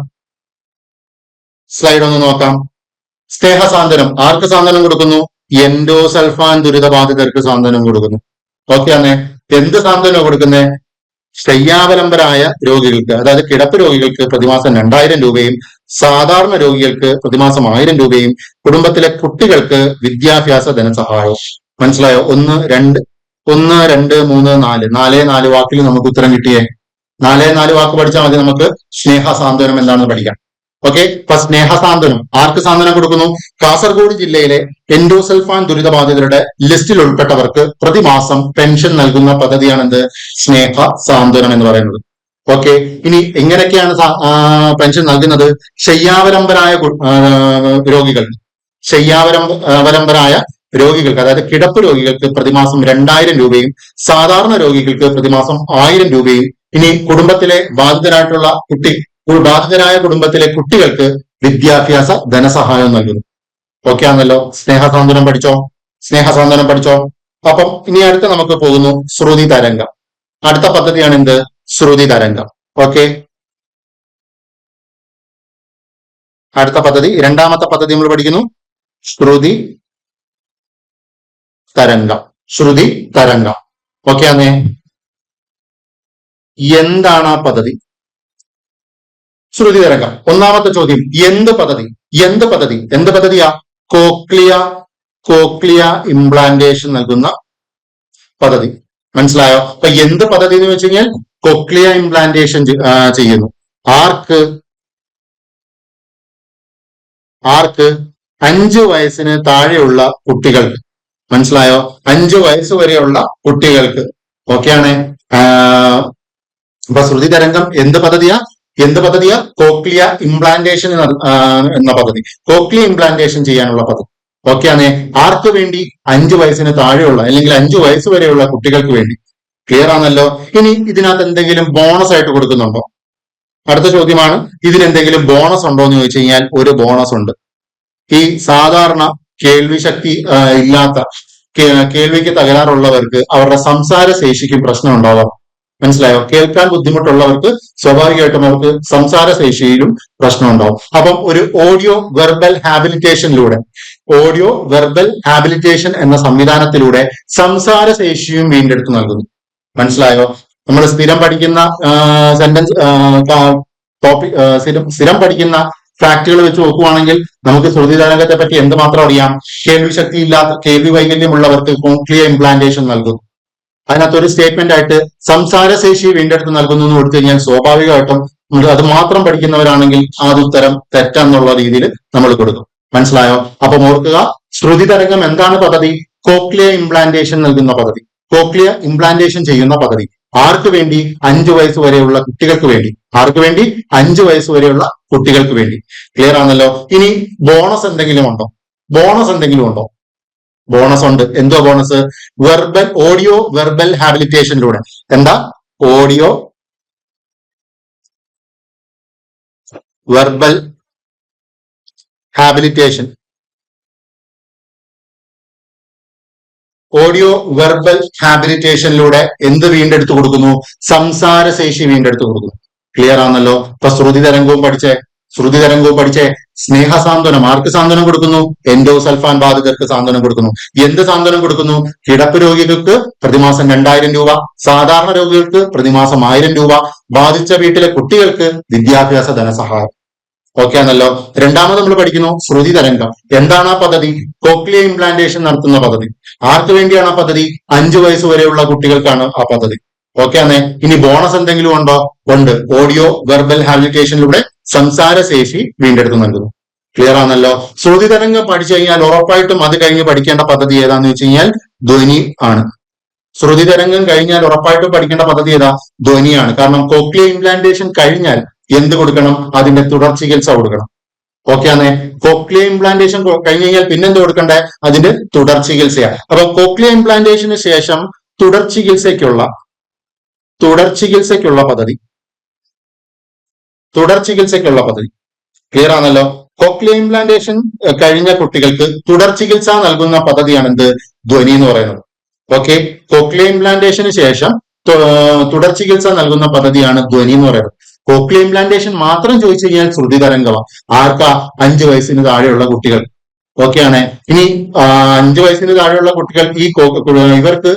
സ്നേഹസാന്ത്വനം ആർക്ക് സാന്ത്വനം കൊടുക്കുന്നു? എൻഡോസൾഫാൻ ദുരിതബാധിതർക്ക് സാന്ത്വനം കൊടുക്കുന്നു. ഓക്കെ ആണ്. എന്ത് സാന്ത്വനം കൊടുക്കുന്നത്? ശയ്യാവലംബരായ രോഗികൾക്ക്, അതായത് കിടപ്പ് രോഗികൾക്ക് പ്രതിമാസം 2000 രൂപയും സാധാരണ രോഗികൾക്ക് പ്രതിമാസം 1000 രൂപയും കുടുംബത്തിലെ കുട്ടികൾക്ക് വിദ്യാഭ്യാസ ധനസഹായവും. മനസ്സിലായോ? 1, 2, 3, 4 4 വാക്കിൽ നമുക്ക് ഉത്തരം കിട്ടിയേ. 4 വാക്ക് പഠിച്ചാൽ മതി നമുക്ക് സ്നേഹസാന്ത്വനം എന്താണെന്ന് പഠിക്കാം. ഓക്കെ. അപ്പൊ സ്നേഹസാന്ത്വനം ആർക്ക് സാന്ത്വനം കൊടുക്കുന്നു? കാസർഗോഡ് ജില്ലയിലെ എൻഡോസൾഫാൻ ദുരിതബാധിതരുടെ ലിസ്റ്റിൽ ഉൾപ്പെട്ടവർക്ക് പ്രതിമാസം പെൻഷൻ നൽകുന്ന പദ്ധതിയാണ് എന്ത്? സ്നേഹ സാന്ത്വനം എന്ന് പറയുന്നത്. ഓക്കെ. ഇനി എങ്ങനെയൊക്കെയാണ് പെൻഷൻ നൽകുന്നത്? ശയ്യാവലംബരായ രോഗികൾക്ക്, അതായത് കിടപ്പ് രോഗികൾക്ക് പ്രതിമാസം 2000 രൂപയും സാധാരണ രോഗികൾക്ക് പ്രതിമാസം 1000 രൂപയും. ഇനി കുടുംബത്തിലെ ബാധിതരായ കുടുംബത്തിലെ കുട്ടികൾക്ക് വിദ്യാഭ്യാസ ധനസഹായം നൽകുന്നു. ഓക്കെ ആണല്ലോ. സ്നേഹസാന്ത്വനം പഠിച്ചോ. അപ്പം ഇനി അടുത്ത നമുക്ക് പോകുന്നു ശ്രുതി തരംഗം. അടുത്ത പദ്ധതിയാണ് എന്ത്? ശ്രുതി തരംഗം. ഓക്കെ. അടുത്ത പദ്ധതി, രണ്ടാമത്തെ പദ്ധതി നമ്മൾ പഠിക്കുന്നു ശ്രുതി തരംഗം. ഓക്കെ ആണേ. എന്താണ് ആ പദ്ധതി? ശ്രുതി തരംഗം. ഒന്നാമത്തെ ചോദ്യം, എന്ത് പദ്ധതിയാ? കോക്ലിയ ഇംപ്ലാന്റേഷൻ നൽകുന്ന പദ്ധതി. മനസ്സിലായോ? അപ്പൊ എന്ത് പദ്ധതി എന്ന് വെച്ച് കഴിഞ്ഞാൽ കോക്ലിയ ഇംപ്ലാന്റേഷൻ ചെയ്യുന്നു. ആർക്ക്? 5 വയസ്സിന് താഴെയുള്ള കുട്ടികൾക്ക്. മനസ്സിലായോ? 5 വയസ്സ് വരെയുള്ള കുട്ടികൾക്ക്. ഓക്കെയാണ്. അപ്പൊ ശ്രുതി തരംഗം എന്ത് പദ്ധതിയാ? കോക്ലിയ ഇംപ്ലാന്റേഷൻ എന്ന പദ്ധതി. കോക്ലിയ ഇംപ്ലാന്റേഷൻ ചെയ്യാനുള്ള പദ്ധതി. ഓക്കെയാണ്. ആർക്ക് വേണ്ടി? 5 വയസ്സിന് താഴെയുള്ള അല്ലെങ്കിൽ 5 വയസ്സ് വരെയുള്ള കുട്ടികൾക്ക് വേണ്ടി. ക്ലിയർ ആണല്ലോ. ഇനി ഇതിനകത്ത് എന്തെങ്കിലും ബോണസ് ആയിട്ട് കൊടുക്കുന്നുണ്ടോ? അടുത്ത ചോദ്യമാണ്, ഇതിനെന്തെങ്കിലും ബോണസ് ഉണ്ടോ എന്ന് ചോദിച്ചു കഴിഞ്ഞാൽ ഒരു ബോണസ് ഉണ്ട്. ഈ സാധാരണ കേൾവി ശക്തി ഇല്ലാത്ത, കേൾവിക്ക് തകരാറുള്ളവർക്ക് അവരുടെ സംസാര ശേഷിക്കും പ്രശ്നം ഉണ്ടാവാം. മനസ്സിലായോ? കേൾക്കാൻ ബുദ്ധിമുട്ടുള്ളവർക്ക് സ്വാഭാവികമായിട്ടും അവർക്ക് സംസാര ശേഷിയിലും പ്രശ്നം ഉണ്ടാവും. അപ്പം ഒരു ഓഡിയോ വെർബൽ ഹാബിലിറ്റേഷൻ എന്ന സംവിധാനത്തിലൂടെ സംസാര ശേഷിയും വീണ്ടെടുത്ത് നൽകുന്നു. മനസ്സിലായോ? നമ്മൾ സ്ഥിരം പഠിക്കുന്ന സ്ഥിരം പഠിക്കുന്ന ഫാക്ടുകൾ വെച്ച് നോക്കുവാണെങ്കിൽ നമുക്ക് ശ്രുതി തരംഗത്തെ പറ്റി എന്തുമാത്രം അറിയാം? കേൾവി വൈകല്യമുള്ളവർക്ക് കോക്ലിയ ഇംപ്ലാന്റേഷൻ നൽകുന്നു. അതിനകത്ത് ഒരു സ്റ്റേറ്റ്മെന്റ് ആയിട്ട് സംസാരശേഷി വീണ്ടെടുത്ത് നൽകുന്നു എന്ന് കൊടുത്തു കഴിഞ്ഞാൽ സ്വാഭാവികമായിട്ടും അത് മാത്രം പഠിക്കുന്നവരാണെങ്കിൽ അത് ഉത്തരം തെറ്റെന്നുള്ള രീതിയിൽ നമ്മൾ കൊടുക്കും. മനസ്സിലായോ? അപ്പം ഓർക്കുക, ശ്രുതി തരംഗം എന്താണ് പദ്ധതി? കോക്ലിയ ഇംപ്ലാന്റേഷൻ നൽകുന്ന പദ്ധതി. കോക്ലിയ ഇംപ്ലാന്റേഷൻ ചെയ്യുന്ന പദ്ധതി. ആർക്ക് വേണ്ടി? 5 വയസ്സ് വരെയുള്ള കുട്ടികൾക്ക് വേണ്ടി. ആർക്ക് വേണ്ടി? 5 വയസ്സ് വരെയുള്ള കുട്ടികൾക്ക് വേണ്ടി. ക്ലിയർ ആണല്ലോ. ഇനി ബോണസ് എന്തെങ്കിലും ഉണ്ടോ? ബോണസ് ഉണ്ട്. എന്തോ ബോണസ്? ഓഡിയോ വെർബൽ ഹാബിലിറ്റേഷനിലൂടെ. എന്താ? Audio verbal habilitation. എന്ത് വീണ്ടെടുത്ത് കൊടുക്കുന്നു? സംസാരശേഷി വീണ്ടെടുത്ത് കൊടുക്കുന്നു. ക്ലിയർ ആണല്ലോ. ഇപ്പൊ ശ്രുതി തരംഗവും പഠിച്ചേ. സ്നേഹസാന്ത്വനം ആർക്ക് സാന്ത്വനം കൊടുക്കുന്നു? എൻഡോസൾഫാൻ ബാധിതർക്ക് സാന്ത്വനം കൊടുക്കുന്നു. എന്ത് സാന്ത്വനം കൊടുക്കുന്നു? കിടപ്പ് രോഗികൾക്ക് പ്രതിമാസം 2000 രൂപ, സാധാരണ രോഗികൾക്ക് പ്രതിമാസം 1000 രൂപ, ബാധിച്ച വീട്ടിലെ കുട്ടികൾക്ക് വിദ്യാഭ്യാസ ധനസഹായം. ഓക്കെ ആണല്ലോ. രണ്ടാമത് നമ്മൾ പഠിക്കുന്നു ശ്രുതി തരംഗം. എന്താണ് ആ പദ്ധതി? കോക്ലിയ ഇംപ്ലാന്റേഷൻ നടത്തുന്ന പദ്ധതി. ആർക്ക് വേണ്ടിയാണ് ആ പദ്ധതി? 5 വയസ്സ് വരെയുള്ള കുട്ടികൾക്കാണ് ആ പദ്ധതി. ഓക്കെ ആണ്. ഇനി ബോണസ് എന്തെങ്കിലും ഉണ്ടോ? ഉണ്ട്. ഓഡിയോ വെർബൽ ഹാബിലിറ്റേഷനിലൂടെ സംസാരശേഷി വീണ്ടെടുത്ത് നൽകുന്നു. ക്ലിയർ ആണല്ലോ. ശ്രുതി തരംഗം പഠിച്ചു കഴിഞ്ഞാൽ ഉറപ്പായിട്ടും അത് കഴിഞ്ഞ് പഠിക്കേണ്ട പദ്ധതി ഏതാന്ന് വെച്ച് കഴിഞ്ഞാൽ ധ്വനി ആണ്. ശ്രുതി തരംഗം കഴിഞ്ഞാൽ ഉറപ്പായിട്ടും പഠിക്കേണ്ട പദ്ധതി ഏതാ? ധ്വനിയാണ്. കാരണം കോക്ലിയ ഇംപ്ലാന്റേഷൻ കഴിഞ്ഞാൽ എന്ത് കൊടുക്കണം? അതിന്റെ തുടർ ചികിത്സ കൊടുക്കണം. ഓക്കെ ആണ്. കോക്ലിയ ഇംപ്ലാന്റേഷൻ കഴിഞ്ഞ് കഴിഞ്ഞാൽ പിന്നെന്ത് കൊടുക്കണ്ടേ? അതിന്റെ തുടർ ചികിത്സയാണ്. അപ്പൊ കോക്ലിയ ഇംപ്ലാന്റേഷന് ശേഷം തുടർ ചികിത്സയ്ക്കുള്ള പദ്ധതി ക്ലിയർ ആണല്ലോ. കോക്ലിയ ഇംപ്ലാന്റേഷൻ കഴിഞ്ഞ കുട്ടികൾക്ക് തുടർ ചികിത്സ നൽകുന്ന പദ്ധതിയാണ് എന്ത്? ധ്വനി എന്ന് പറയുന്നത്. ഓക്കെ, കോക്ലിയ ഇംപ്ലാന്റേഷന് ശേഷം തുടർ ചികിത്സ നൽകുന്ന പദ്ധതിയാണ് ധ്വനി എന്ന് പറയുന്നത്. കോക്ലിയ ഇംപ്ലാന്റേഷൻ മാത്രം ചോദിച്ചു കഴിഞ്ഞാൽ ശ്രുതി തരംഗമാണ്. ആർക്കാ? 5 വയസ്സിന് താഴെയുള്ള കുട്ടികൾ. ഓക്കെയാണ്. ഇനി 5 വയസ്സിന് താഴെയുള്ള കുട്ടികൾ ഇവർക്ക്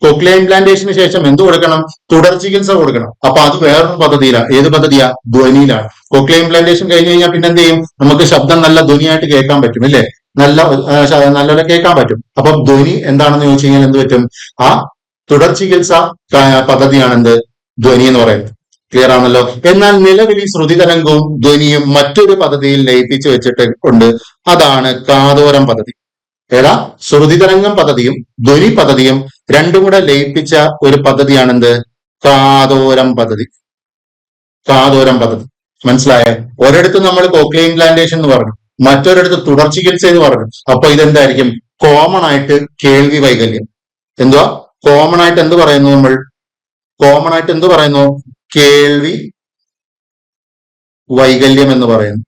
കോക്ലിയ ഇംപ്ലാന്റേഷന് ശേഷം എന്ത് കൊടുക്കണം? തുടർ ചികിത്സ കൊടുക്കണം. അപ്പൊ അത് വേറൊരു പദ്ധതിയിലാണ്. ഏത് പദ്ധതിയാ? ധ്വനിയിലാണ്. കോക്ലിയ ഇംപ്ലാന്റേഷൻ കഴിഞ്ഞ് കഴിഞ്ഞാൽ പിന്നെ എന്ത് ചെയ്യും? നമുക്ക് ശബ്ദം നല്ല ധ്വനിയായിട്ട് കേൾക്കാൻ പറ്റും, അല്ലേ? നല്ലപോലെ കേൾക്കാൻ പറ്റും. അപ്പൊ ധ്വനി എന്താണെന്ന് ചോദിച്ചു കഴിഞ്ഞാൽ എന്ത് പറ്റും? ആ തുടർ ചികിത്സ പദ്ധതിയാണ് എന്ത്? ധ്വനി എന്ന് പറയുന്നത്. ക്ലിയർ ആണല്ലോ. എന്നാൽ നിലവിൽ ഈ ശ്രുതി തരംഗവും ധ്വനിയും മറ്റൊരു പദ്ധതിയിൽ ലയിപ്പിച്ചു വെച്ചിട്ട് ഉണ്ട്. അതാണ് കാതോരം പദ്ധതി. ഏതാ? ശ്രുതി തരംഗം പദ്ധതിയും ധ്വനി പദ്ധതിയും രണ്ടും കൂടെ ലയിപ്പിച്ച ഒരു പദ്ധതിയാണ് എന്ത്? കാതോരം പദ്ധതി. മനസ്സിലായോ? ഒരിടത്ത് നമ്മൾ കോക്ലിയ ഇംപ്ലാന്റേഷൻ എന്ന് പറഞ്ഞു, മറ്റൊരിടത്ത് തുടർ ചികിത്സ എന്ന് പറഞ്ഞു. അപ്പൊ ഇതെന്തായിരിക്കും? കോമൺ ആയിട്ട് കേൾവി വൈകല്യം. എന്തുവാ കോമൺ ആയിട്ട് എന്ത് പറയുന്നു? കേൾവി വൈകല്യം എന്ന് പറയുന്നു.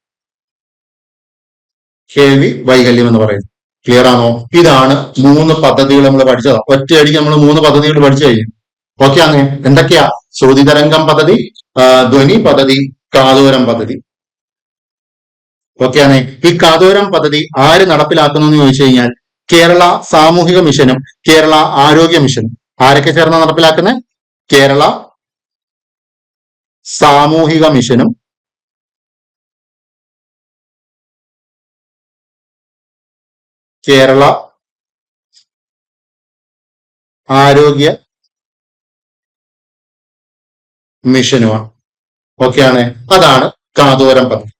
ക്ലിയർ ആണോ? ഇതാണ് 3 പദ്ധതികൾ നമ്മൾ പഠിച്ചത്. ഒറ്റയടിക്ക് നമ്മൾ 3 പദ്ധതികൾ പഠിച്ചു കഴിഞ്ഞു. ഓക്കെ ആണ്. എന്തൊക്കെയാ? ശ്രുതി തരംഗം പദ്ധതി, ധ്വനി പദ്ധതി, കാതോരം പദ്ധതി. ഓക്കെ ആണ്. ഈ കാതോരം പദ്ധതി ആര് നടപ്പിലാക്കുന്നു എന്ന് ചോദിച്ചു കഴിഞ്ഞാൽ കേരള സാമൂഹിക മിഷനും കേരള ആരോഗ്യ മിഷനും. ആരൊക്കെ ചേർന്ന് നടപ്പിലാക്കുന്നത്? കേരള സാമൂഹിക മിഷനും കേരള ആരോഗ്യ മിഷനുമാണ്. ഓക്കെയാണ്. അതാണ് കാതോരം പദ്ധതി.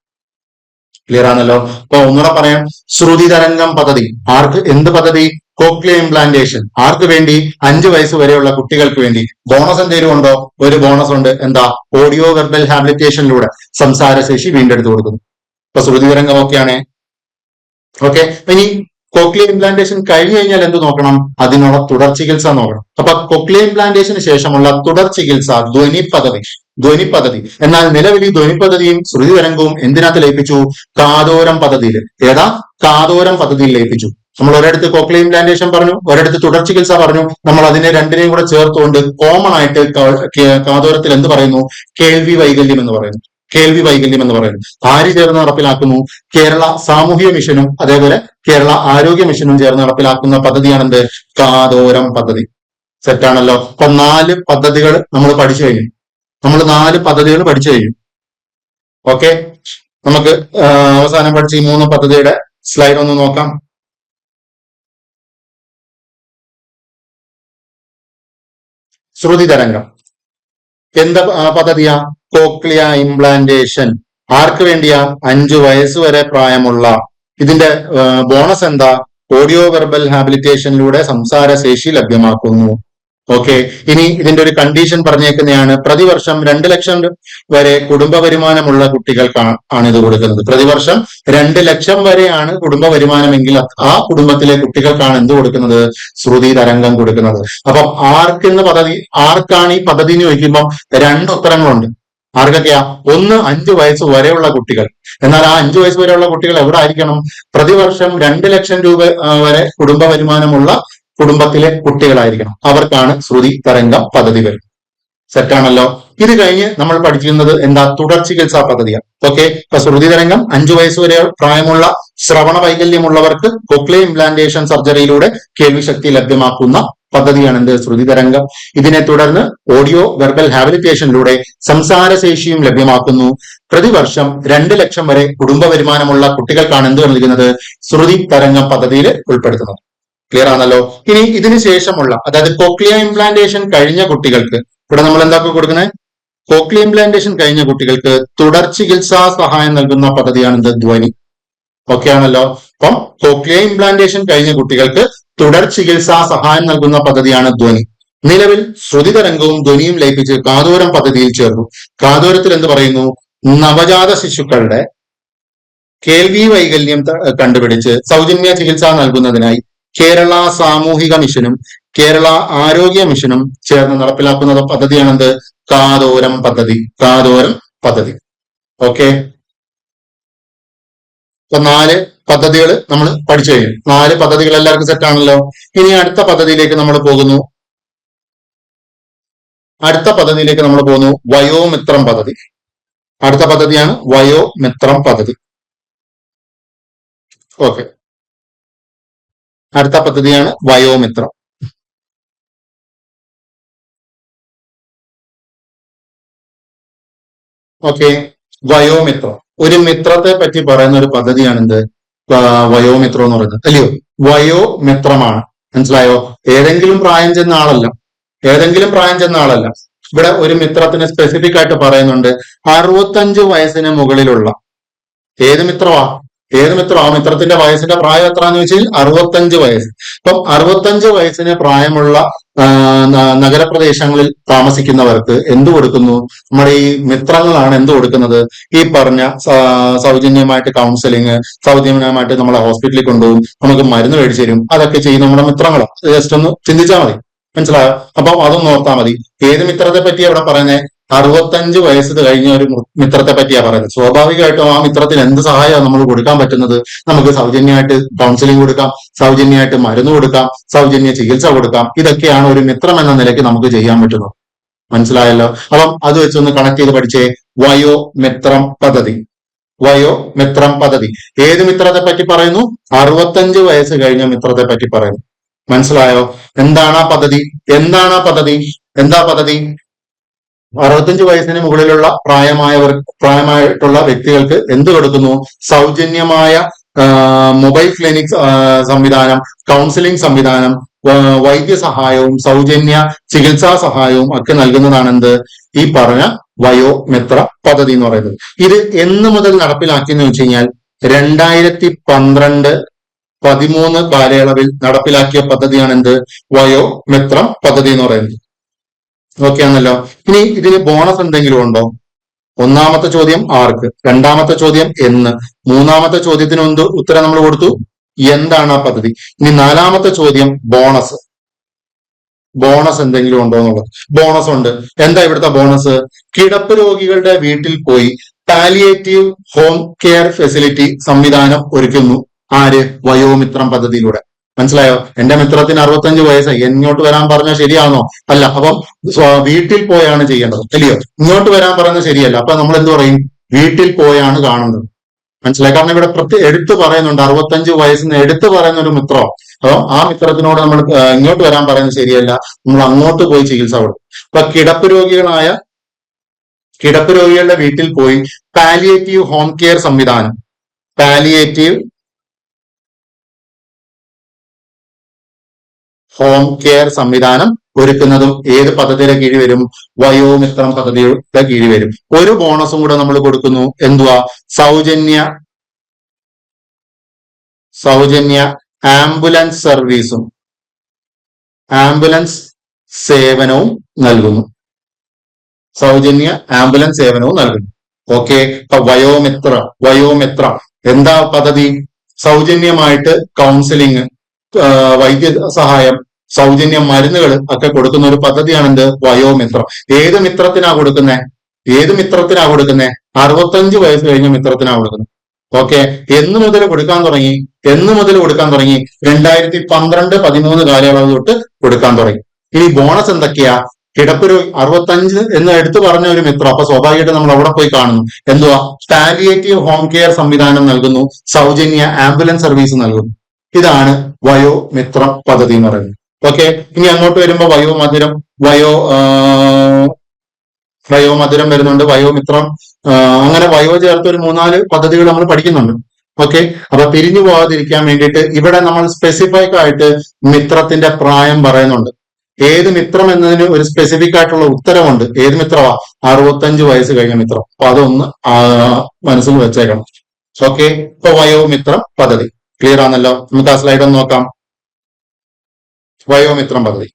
ക്ലിയർ ആണല്ലോ. അപ്പൊ ഒന്നുകൂടെ പറയാം. ശ്രുതി തരംഗം പദ്ധതി ആർക്ക്? എന്ത് പദ്ധതി? Cochlea implantation. ആർക്ക് വേണ്ടി? 5 വയസ്സ് വരെയുള്ള കുട്ടികൾക്ക് വേണ്ടി. ബോണസ് എന്തെങ്കിലും ഉണ്ടോ? ഒരു ബോണസ് ഉണ്ട്. എന്താ? ഓഡിയോ വെർബൽ ഹാബിലിറ്റേഷനിലൂടെ സംസാരശേഷി വീണ്ടെടുത്ത് കൊടുക്കുന്നു. ഇപ്പൊ ശ്രുതി തരംഗം ഒക്കെയാണ്. ഓക്കെ. ഇനി കോക്ലിയ ഇംപ്ലാന്റേഷൻ കഴിഞ്ഞു കഴിഞ്ഞാൽ എന്ത് നോക്കണം? അതിനുള്ള തുടർ ചികിത്സ നോക്കണം. അപ്പൊ കോക്ലിയ ഇംപ്ലാന്റേഷന് ശേഷമുള്ള തുടർ ചികിത്സ ധ്വനി പദ്ധതി. എന്നാൽ നിലവിൽ ഈ ധ്വനി പദ്ധതിയും ശ്രുതി തരംഗവും എന്തിനകത്ത് ലയിപ്പിച്ചു? കാതോരം പദ്ധതിയിൽ. ഏതാ? കാതോരം പദ്ധതിയിൽ ലയിപ്പിച്ചു. നമ്മൾ ഒരിടത്ത് കോക്ലിയ ഇംപ്ലാന്റേഷൻ പറഞ്ഞു, ഒരിടത്ത് തുടർ ചികിത്സ പറഞ്ഞു. നമ്മൾ അതിനെ രണ്ടിനെയും കൂടെ ചേർത്തുകൊണ്ട് കോമൺ ആയിട്ട് കാതോരത്തിൽ എന്ത് പറയുന്നു? കേൾവി വൈകല്യം എന്ന് പറയുന്നു. ആര് ചേർന്ന് നടപ്പിലാക്കുന്നു? കേരള സാമൂഹിക മിഷനും അതേപോലെ കേരള ആരോഗ്യ മിഷനും ചേർന്ന് നടപ്പിലാക്കുന്ന പദ്ധതിയാണ് എന്ത്? കാതോരം പദ്ധതി. സെറ്റാണല്ലോ. അപ്പൊ 4 പദ്ധതികൾ നമ്മൾ പഠിച്ചു കഴിഞ്ഞു. ഓക്കെ. നമുക്ക് അവസാനം പഠിച്ച ഈ 3 പദ്ധതിയുടെ സ്ലൈഡ് ഒന്ന് നോക്കാം. ശ്രുതി തരംഗം എന്താ പദ്ധതിയാ? Cochlea implantation. ആർക്ക് വേണ്ടിയാ? 5 വയസ്സ് വരെ പ്രായമുള്ള. ഇതിന്റെ ബോണസ് എന്താ? ഓഡിയോ വെർബൽ ഹാബിലിറ്റേഷനിലൂടെ സംസാരശേഷി ലഭ്യമാക്കുന്നു. ഓക്കെ. ഇനി ഇതിന്റെ ഒരു കണ്ടീഷൻ പറഞ്ഞേക്കുന്നതാണ്. പ്രതിവർഷം 2 ലക്ഷം വരെ കുടുംബ വരുമാനമുള്ള കുട്ടികൾക്കാണ് ഇത് കൊടുക്കുന്നത്. പ്രതിവർഷം 2 ലക്ഷം വരെയാണ് കുടുംബ വരുമാനമെങ്കിൽ ആ കുടുംബത്തിലെ കുട്ടികൾക്കാണ് എന്ത് കൊടുക്കുന്നത്? ശ്രുതി തരംഗം കൊടുക്കുന്നത്. അപ്പം ആർക്കാണ് ഈ പദ്ധതി എന്ന് ചോദിക്കുമ്പോൾ 2 ഉത്തരങ്ങളുണ്ട്. ആർക്കൊക്കെയാ? ഒന്ന് 5 വയസ്സ് വരെയുള്ള കുട്ടികൾ. എന്നാൽ ആ 5 വയസ്സ് വരെയുള്ള കുട്ടികൾ എവിടെ ആയിരിക്കണം? പ്രതിവർഷം 2 ലക്ഷം രൂപ വരെ കുടുംബ വരുമാനമുള്ള കുടുംബത്തിലെ കുട്ടികളായിരിക്കണം. അവർക്കാണ് ശ്രുതി തരംഗം പദ്ധതി വരുന്നത്. സെറ്റാണല്ലോ. ഇത് കഴിഞ്ഞ് നമ്മൾ പഠിക്കുന്നത് എന്താ? തുടർ ചികിത്സാ പദ്ധതിയാണ്. ഓക്കെ. ഇപ്പൊ ശ്രുതി തരംഗം 5 വയസ്സ് വരെ പ്രായമുള്ള ശ്രവണ വൈകല്യമുള്ളവർക്ക് കോക്ലിയ ഇംപ്ലാന്റേഷൻ സർജറിയിലൂടെ കേൾവിശക്തി ലഭ്യമാക്കുന്ന പദ്ധതിയാണ് എന്ത്? ശ്രുതി തരംഗം. ഇതിനെ തുടർന്ന് ഓഡിയോ വെർബൽ ഹാബിലിറ്റേഷനിലൂടെ സംസാരശേഷിയും ലഭ്യമാക്കുന്നു. പ്രതിവർഷം 2 ലക്ഷം വരെ കുടുംബ വരുമാനമുള്ള കുട്ടികൾക്കാണ് എന്ത് നൽകുന്നത്? ശ്രുതി തരംഗം പദ്ധതിയിൽ ഉൾപ്പെടുത്തുന്നത്. ക്ലിയർ ആണല്ലോ. ഇനി ഇതിന് ശേഷമുള്ള, അതായത് കോക്ലിയ ഇംപ്ലാന്റേഷൻ കഴിഞ്ഞ കുട്ടികൾക്ക് ഇവിടെ നമ്മൾ എന്താക്കി കൊടുക്കുന്നത്? കോക്ലിയ ഇംപ്ലാന്റേഷൻ കഴിഞ്ഞ കുട്ടികൾക്ക് തുടർ ചികിത്സാ സഹായം നൽകുന്ന പദ്ധതിയാണ് എന്ത്? ധ്വനി. ഓക്കെ ആണല്ലോ. അപ്പം കോക്ലിയ ഇംപ്ലാന്റേഷൻ കഴിഞ്ഞ കുട്ടികൾക്ക് തുടർ ചികിത്സാ സഹായം നൽകുന്ന പദ്ധതിയാണ് ധ്വനി. നിലവിൽ ശ്രുതി തരംഗവും ധ്വനിയും ലയിപ്പിച്ച് കാതോരം പദ്ധതിയിൽ ചേർന്നു. കാതോരത്തിൽ എന്ത് പറയുന്നു? നവജാത ശിശുക്കളുടെ കേൾവി വൈകല്യം കണ്ടുപിടിച്ച് സൗജന്യ ചികിത്സ നൽകുന്നതിനായി കേരള സാമൂഹിക മിഷനും കേരള ആരോഗ്യ മിഷനും ചേർന്ന് നടപ്പിലാക്കുന്ന പദ്ധതിയാണെന്ത്? കാതോരം പദ്ധതി. കാതോരം പദ്ധതി. ഓക്കെ, ഇപ്പൊ 4 പദ്ധതികൾ നമ്മൾ പഠിച്ചു കഴിഞ്ഞു. 4 പദ്ധതികൾ എല്ലാവർക്കും സെറ്റ് ആണല്ലോ. ഇനി അടുത്ത പദ്ധതിയിലേക്ക് നമ്മൾ പോകുന്നു. വയോമിത്രം പദ്ധതി. അടുത്ത പദ്ധതിയാണ് വയോമിത്രം പദ്ധതി. ഓക്കെ, അടുത്ത പദ്ധതിയാണ് വയോമിത്രം. ഓക്കെ, വയോമിത്രം ഒരു മിത്രത്തെ പറ്റി പറയുന്ന ഒരു പദ്ധതിയാണ് എന്ത്? വയോമിത്രം എന്ന് പറയുന്നത്, അല്ലയോ? വയോമിത്രമാണ്. മനസ്സിലായോ? ഏതെങ്കിലും പ്രായം ചെന്ന ആളല്ല. ഇവിടെ ഒരു മിത്രത്തിന് സ്പെസിഫിക് ആയിട്ട് പറയുന്നുണ്ട് 65 വയസ്സിന് മുകളിലുള്ള. ഏത് മിത്രമാ? ആ മിത്രത്തിന്റെ വയസ്സിന്റെ പ്രായം എത്രയാന്ന് ചോദിച്ചാൽ 65 വയസ്സ്. അപ്പം 65 വയസ്സിന് പ്രായമുള്ള നഗരപ്രദേശങ്ങളിൽ താമസിക്കുന്നവർക്ക് എന്ത് കൊടുക്കുന്നു? നമ്മുടെ ഈ മിത്രങ്ങളാണ് എന്ത് കൊടുക്കുന്നത്? ഈ പറഞ്ഞ സൗജന്യമായിട്ട് കൗൺസിലിംഗ്, സൗജന്യമായിട്ട് നമ്മളെ ഹോസ്പിറ്റലിൽ കൊണ്ടുപോകും, നമുക്ക് മരുന്ന് മേടിച്ചു തരും. അതൊക്കെ ചെയ്യും നമ്മുടെ മിത്രങ്ങളാണ്. ജസ്റ്റ് ഒന്ന് ചിന്തിച്ചാൽ മതി. മനസ്സിലായോ? അപ്പം അതൊന്നും ഓർത്താൽ മതി. ഏത് മിത്രത്തെ പറ്റിയാ ഇവിടെ പറയുന്നത്? 65 വയസ്സ് കഴിഞ്ഞ ഒരു മിത്രത്തെ പറ്റിയാ പറയുന്നത്. സ്വാഭാവികമായിട്ടും ആ മിത്രത്തിന് എന്ത് സഹായമാണ് നമ്മൾ കൊടുക്കാൻ പറ്റുന്നത്? നമുക്ക് സൗജന്യമായിട്ട് കൗൺസിലിംഗ് കൊടുക്കാം, സൗജന്യമായിട്ട് മരുന്ന് കൊടുക്കാം, സൗജന്യ ചികിത്സ കൊടുക്കാം. ഇതൊക്കെയാണ് ഒരു മിത്രം എന്ന നിലയ്ക്ക് നമുക്ക് ചെയ്യാൻ പറ്റുന്നത്. മനസ്സിലായല്ലോ? അപ്പം അത് വെച്ചൊന്ന് കണക്ട് ചെയ്ത് പഠിച്ചേ. വയോമിത്രം പദ്ധതി. വയോമിത്രം പദ്ധതി ഏത് മിത്രത്തെ പറ്റി പറയുന്നു? 65 വയസ്സ് കഴിഞ്ഞ മിത്രത്തെ പറ്റി പറയുന്നു. മനസ്സിലായോ? എന്താണ് ആ പദ്ധതി? എന്താ പദ്ധതി? 65 വയസ്സിന് മുകളിലുള്ള പ്രായമായിട്ടുള്ള വ്യക്തികൾക്ക് എന്ത് കൊടുക്കുന്നു? സൗജന്യമായ മൊബൈൽ ക്ലിനിക് സംവിധാനം, കൗൺസിലിംഗ് സംവിധാനം, വൈദ്യസഹായവും സൗജന്യ ചികിത്സാ സഹായവും ഒക്കെ നൽകുന്നതാണ് എന്ത്? ഈ പറഞ്ഞ വയോമിത്ര പദ്ധതി എന്ന് പറയുന്നത്. ഇത് എന്ന് മുതൽ നടപ്പിലാക്കിയെന്ന് വെച്ച് കഴിഞ്ഞാൽ 2012-13 കാലയളവിൽ നടപ്പിലാക്കിയ പദ്ധതിയാണ് എന്ത്? വയോമിത്രം പദ്ധതി എന്ന് പറയുന്നത്. ഓക്കെ ആണല്ലോ. ഇനി ഇതിന് ബോണസ് എന്തെങ്കിലും ഉണ്ടോ? ഒന്നാമത്തെ ചോദ്യം ആർക്ക്, രണ്ടാമത്തെ ചോദ്യം എന്ന്, മൂന്നാമത്തെ ചോദ്യത്തിന് ഉത്തരം നമ്മൾ കൊടുത്തു. എന്താണ് ആ പദ്ധതി? ഇനി 4ാമത്തെ ചോദ്യം ബോണസ് എന്തെങ്കിലും ഉണ്ടോ എന്നുള്ളത്. ബോണസ് ഉണ്ട്. എന്താ ഇവിടുത്തെ ബോണസ്? കിടപ്പ് രോഗികളുടെ വീട്ടിൽ പോയി പാലിയേറ്റീവ് ഹോം കെയർ ഫെസിലിറ്റി സംവിധാനം ഒരുക്കുന്നു. ആര്? വയോമിത്രം പദ്ധതിയിലൂടെ. മനസ്സിലായോ? എന്റെ മിത്രത്തിന് 65 വയസ്സായി, ഇങ്ങോട്ട് വരാൻ പറഞ്ഞാൽ ശരിയാണോ? അല്ല. അപ്പം വീട്ടിൽ പോയാണ് ചെയ്യേണ്ടത്, അല്ലയോ? ഇങ്ങോട്ട് വരാൻ പറയുന്നത് ശരിയല്ല. അപ്പൊ നമ്മൾ എന്ത് പറയും? വീട്ടിൽ പോയാണ് കാണുന്നത്. മനസ്സിലായി? കാരണം ഇവിടെ എടുത്തു പറയുന്നുണ്ട് 65 വയസ്സിന് എടുത്തു പറയുന്ന ഒരു മിത്രം. അപ്പൊ ആ മിത്രത്തിനോട് നമ്മൾ ഇങ്ങോട്ട് വരാൻ പറയുന്നത് ശരിയല്ല, നമ്മൾ അങ്ങോട്ട് പോയി ചികിത്സ കൊടുക്കും. അപ്പൊ കിടപ്പ് രോഗികളുടെ വീട്ടിൽ പോയി പാലിയേറ്റീവ് ഹോം കെയർ സംവിധാനം, പാലിയേറ്റീവ് ഹോം കെയർ സംവിധാനം ഒരുക്കുന്നതും ഏത് പദ്ധതിയുടെ കീഴിൽ വരും? വയോമിത്രം പദ്ധതിയുടെ കീഴിൽ വരും. ഒരു ബോണസും കൂടെ നമ്മൾ കൊടുക്കുന്നു. എന്തുവാ? സൗജന്യ ആംബുലൻസ് സേവനവും നൽകുന്നു. ഓക്കെ. വയോമിത്ര എന്താ പദ്ധതി? സൗജന്യമായിട്ട് കൗൺസിലിംഗ്, വൈദ്യ സഹായം, സൗജന്യ മരുന്നുകൾ ഒക്കെ കൊടുക്കുന്ന ഒരു പദ്ധതിയാണ് എന്ത്? വയോമിത്രം. ഏത് മിത്രത്തിനാ കൊടുക്കുന്നത്? 65 വയസ്സ് കഴിഞ്ഞ മിത്രത്തിനാ കൊടുക്കുന്നത്. ഓക്കെ. എന്ന് മുതൽ കൊടുക്കാൻ തുടങ്ങി? 2012-13 കാലയളവ് തൊട്ട് കൊടുക്കാൻ തുടങ്ങി. ഇനി ബോണസ് എന്തൊക്കെയാ? കിടപ്പ് 65 എന്ന് എടുത്തു പറഞ്ഞ ഒരു മിത്രം. അപ്പൊ സ്വാഭാവികമായിട്ട് നമ്മൾ അവിടെ പോയി കാണുന്നു. എന്തുവാ? പാലിയേറ്റീവ് ഹോം കെയർ സംവിധാനം നൽകുന്നു, സൗജന്യ ആംബുലൻസ് സർവീസ് നൽകുന്നു. ഇതാണ് വയോമിത്രം പദ്ധതി എന്ന് പറയുന്നത്. ഓക്കെ. ഇനി അങ്ങോട്ട് വരുമ്പോ വയോമധുരം വരുന്നുണ്ട്, വയോമിത്രം, അങ്ങനെ വയോ ചേർത്ത് ഒരു 3-4 പദ്ധതികൾ നമ്മൾ പഠിക്കുന്നുണ്ട്. ഓക്കെ. അപ്പൊ പിരിഞ്ഞു പോകാതിരിക്കാൻ വേണ്ടിയിട്ട് ഇവിടെ നമ്മൾ സ്പെസിഫിക് ആയിട്ട് മിത്രത്തിന്റെ പ്രായം പറയുന്നുണ്ട്. ഏത് മിത്രം എന്നതിന് ഒരു സ്പെസിഫിക് ആയിട്ടുള്ള ഉത്തരവുണ്ട്. ഏത് മിത്രമാ? 65 വയസ്സ് കഴിഞ്ഞ മിത്രം. അപ്പൊ അതൊന്ന് മനസ്സിൽ വെച്ചേക്കണം. ഓക്കെ. ഇപ്പൊ വയോമിത്രം പദ്ധതി ക്ലിയർ ആണല്ലോ. നമുക്ക് ആ സ്ലൈഡ് ഒന്ന് നോക്കാം. വയോമിത്രം പദ്ധതി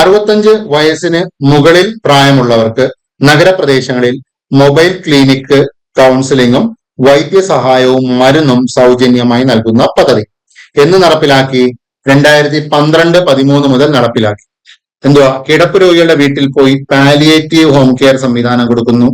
65 വയസ്സിന് മുകളിൽ പ്രായമുള്ളവർക്ക് നഗരപ്രദേശങ്ങളിൽ മൊബൈൽ ക്ലിനിക്ക്, കൗൺസിലിംഗും വൈദ്യസഹായവും മരുന്നും സൗജന്യമായി നൽകുന്ന പദ്ധതി എന്ന് നടപ്പിലാക്കി? 2012-13 മുതൽ നടപ്പിലാക്കി. എന്തുവാ? കിടപ്പ് രോഗികളുടെ വീട്ടിൽ പോയി പാലിയേറ്റീവ് ഹോം കെയർ സംവിധാനം കൊടുക്കുന്നു,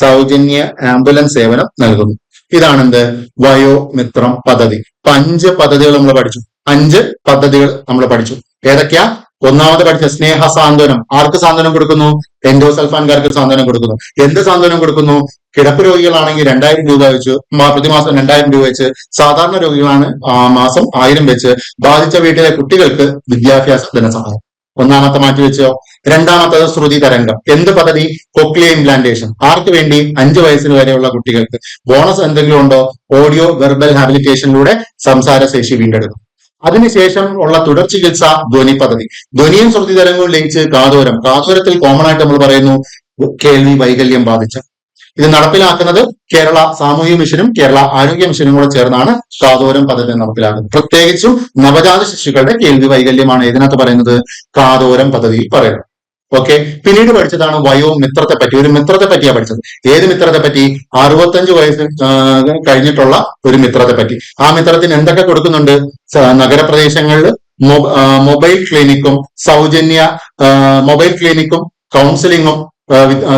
സൗജന്യ ആംബുലൻസ് സേവനം നൽകുന്നു. ഇതാണ് എന്ത്? വയോമിത്രം പദ്ധതി. അപ്പൊ 5 പദ്ധതികൾ നമ്മൾ പഠിച്ചു. 5 പദ്ധതികൾ നമ്മൾ പഠിച്ചു. ഏതൊക്കെയാ? ഒന്നാമത് പഠിച്ച സ്നേഹ സാന്ത്വനം. ആർക്ക് സാന്ത്വനം കൊടുക്കുന്നു? എൻഡോസൾഫാൻകാർക്ക് സാന്ത്വനം കൊടുക്കുന്നു. എന്ത് സാന്ത്വനം കൊടുക്കുന്നു? കിടപ്പ് രോഗികളാണെങ്കിൽ 2000 രൂപ വെച്ച് പ്രതിമാസം 2000 രൂപ വെച്ച്, സാധാരണ രോഗികളാണ് മാസം 1000 വെച്ച്, ബാധിച്ച വീട്ടിലെ കുട്ടികൾക്ക് വിദ്യാഭ്യാസ ധനസഹായം. ഒന്നാമത്തെ മാറ്റി വെച്ചോ. രണ്ടാമത്തത് ശ്രുതി തരംഗം. എന്ത് പദ്ധതി? കൊക്ലിയർ ഇംപ്ലാന്റേഷൻ. ആർക്ക് വേണ്ടി? 5 വയസ്സിന് വരെയുള്ള കുട്ടികൾക്ക്. ബോണസ് എന്തെങ്കിലും ഉണ്ടോ? ഓഡിയോ വെർബൽ ഹാബിലിറ്റേഷനിലൂടെ സംസാരശേഷി വീണ്ടെടുക്കും. അതിനുശേഷം ഉള്ള തുടർ ചികിത്സ ധ്വനി പദ്ധതി. ധ്വനിയും ശ്രുതി തരംഗവും ലയിച്ച് കാതോരം. കാതോരത്തിൽ കോമൺ ആയിട്ട് നമ്മൾ പറയുന്നു കേൾവി വൈകല്യം ബാധിച്ച. ഇത് നടപ്പിലാക്കുന്നത് കേരള സാമൂഹ്യ മിഷനും കേരള ആരോഗ്യ മിഷനും കൂടെ ചേർന്നാണ് കാതോരം പദ്ധതി നടപ്പിലാക്കുന്നത്. പ്രത്യേകിച്ചും നവജാത ശിശുക്കളുടെ കേൾവി വൈകല്യമാണ് ഇതിനകത്ത് പറയുന്നത് കാതോരം പദ്ധതിയിൽ പറയുന്നത്. ഓക്കെ. പിന്നീട് പഠിച്ചതാണ് വയോമിത്രത്തെ പറ്റി. ഒരു മിത്രത്തെ പറ്റിയാ പഠിച്ചത്. ഏത് മിത്രത്തെ പറ്റി? 65 വയസ്സ് കഴിഞ്ഞിട്ടുള്ള ഒരു മിത്രത്തെ പറ്റി. ആ മിത്രത്തിന് എന്തൊക്കെ കൊടുക്കുന്നുണ്ട്? നഗരപ്രദേശങ്ങളിൽ മൊബൈൽ ക്ലിനിക്കും സൗജന്യ മൊബൈൽ ക്ലിനിക്കും കൗൺസിലിങ്ങും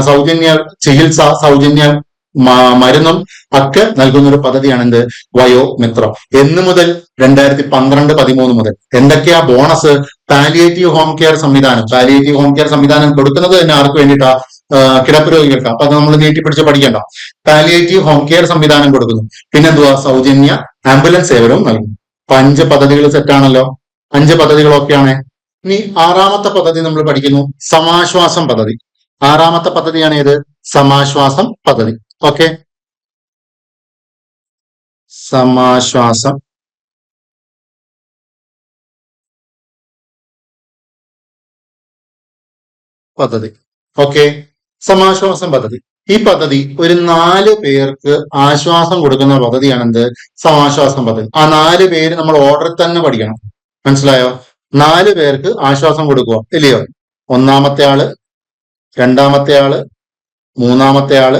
സൗജന്യ ചികിത്സ, സൗജന്യ മരുന്നും ഒക്കെ നൽകുന്ന ഒരു പദ്ധതിയാണ് എന്ത്? വയോമിത്രം. എന്ന് മുതൽ? 2012-13 മുതൽ. എന്തൊക്കെയാ ബോണസ്? പാലിയേറ്റീവ് ഹോം കെയർ സംവിധാനം. പാലിയേറ്റീവ് ഹോം കെയർ സംവിധാനം കൊടുക്കുന്നത് തന്നെ ആർക്ക് വേണ്ടിയിട്ടാ? കിടപ്പ് രോഗികൾക്ക്. അപ്പൊ അത് നമ്മൾ നീട്ടിപ്പിടിച്ച് പഠിക്കണ്ട. പാലിയേറ്റീവ് ഹോം കെയർ സംവിധാനം കൊടുക്കുന്നു. പിന്നെന്തുവാ? സൗജന്യ ആംബുലൻസ് സേവനവും നൽകുന്നു. അപ്പൊ 5 പദ്ധതികൾ സെറ്റാണല്ലോ. 5 പദ്ധതികളൊക്കെയാണ്. ഇനി 6ാമത്തെ പദ്ധതി നമ്മൾ പഠിക്കുന്നു, സമാശ്വാസം പദ്ധതി. 6ാമത്തെ പദ്ധതിയാണ് ഏത്? സമാശ്വാസം പദ്ധതി. ഓക്കെ. സമാശ്വാസം പദ്ധതി. ഓക്കെ. സമാശ്വാസം പദ്ധതി. ഈ പദ്ധതി ഒരു 4 പേർക്ക് ആശ്വാസം കൊടുക്കുന്ന പദ്ധതിയാണ് എന്ത്? സമാശ്വാസം പദ്ധതി. ആ 4 പേര് നമ്മൾ ഓർഡറിൽ തന്നെ പഠിക്കണം. മനസ്സിലായോ? 4 പേർക്ക് ആശ്വാസം കൊടുക്കുക, ഇല്ലയോ? ഒന്നാമത്തെ ആള്, രണ്ടാമത്തെ ആള്, മൂന്നാമത്തെ ആള്,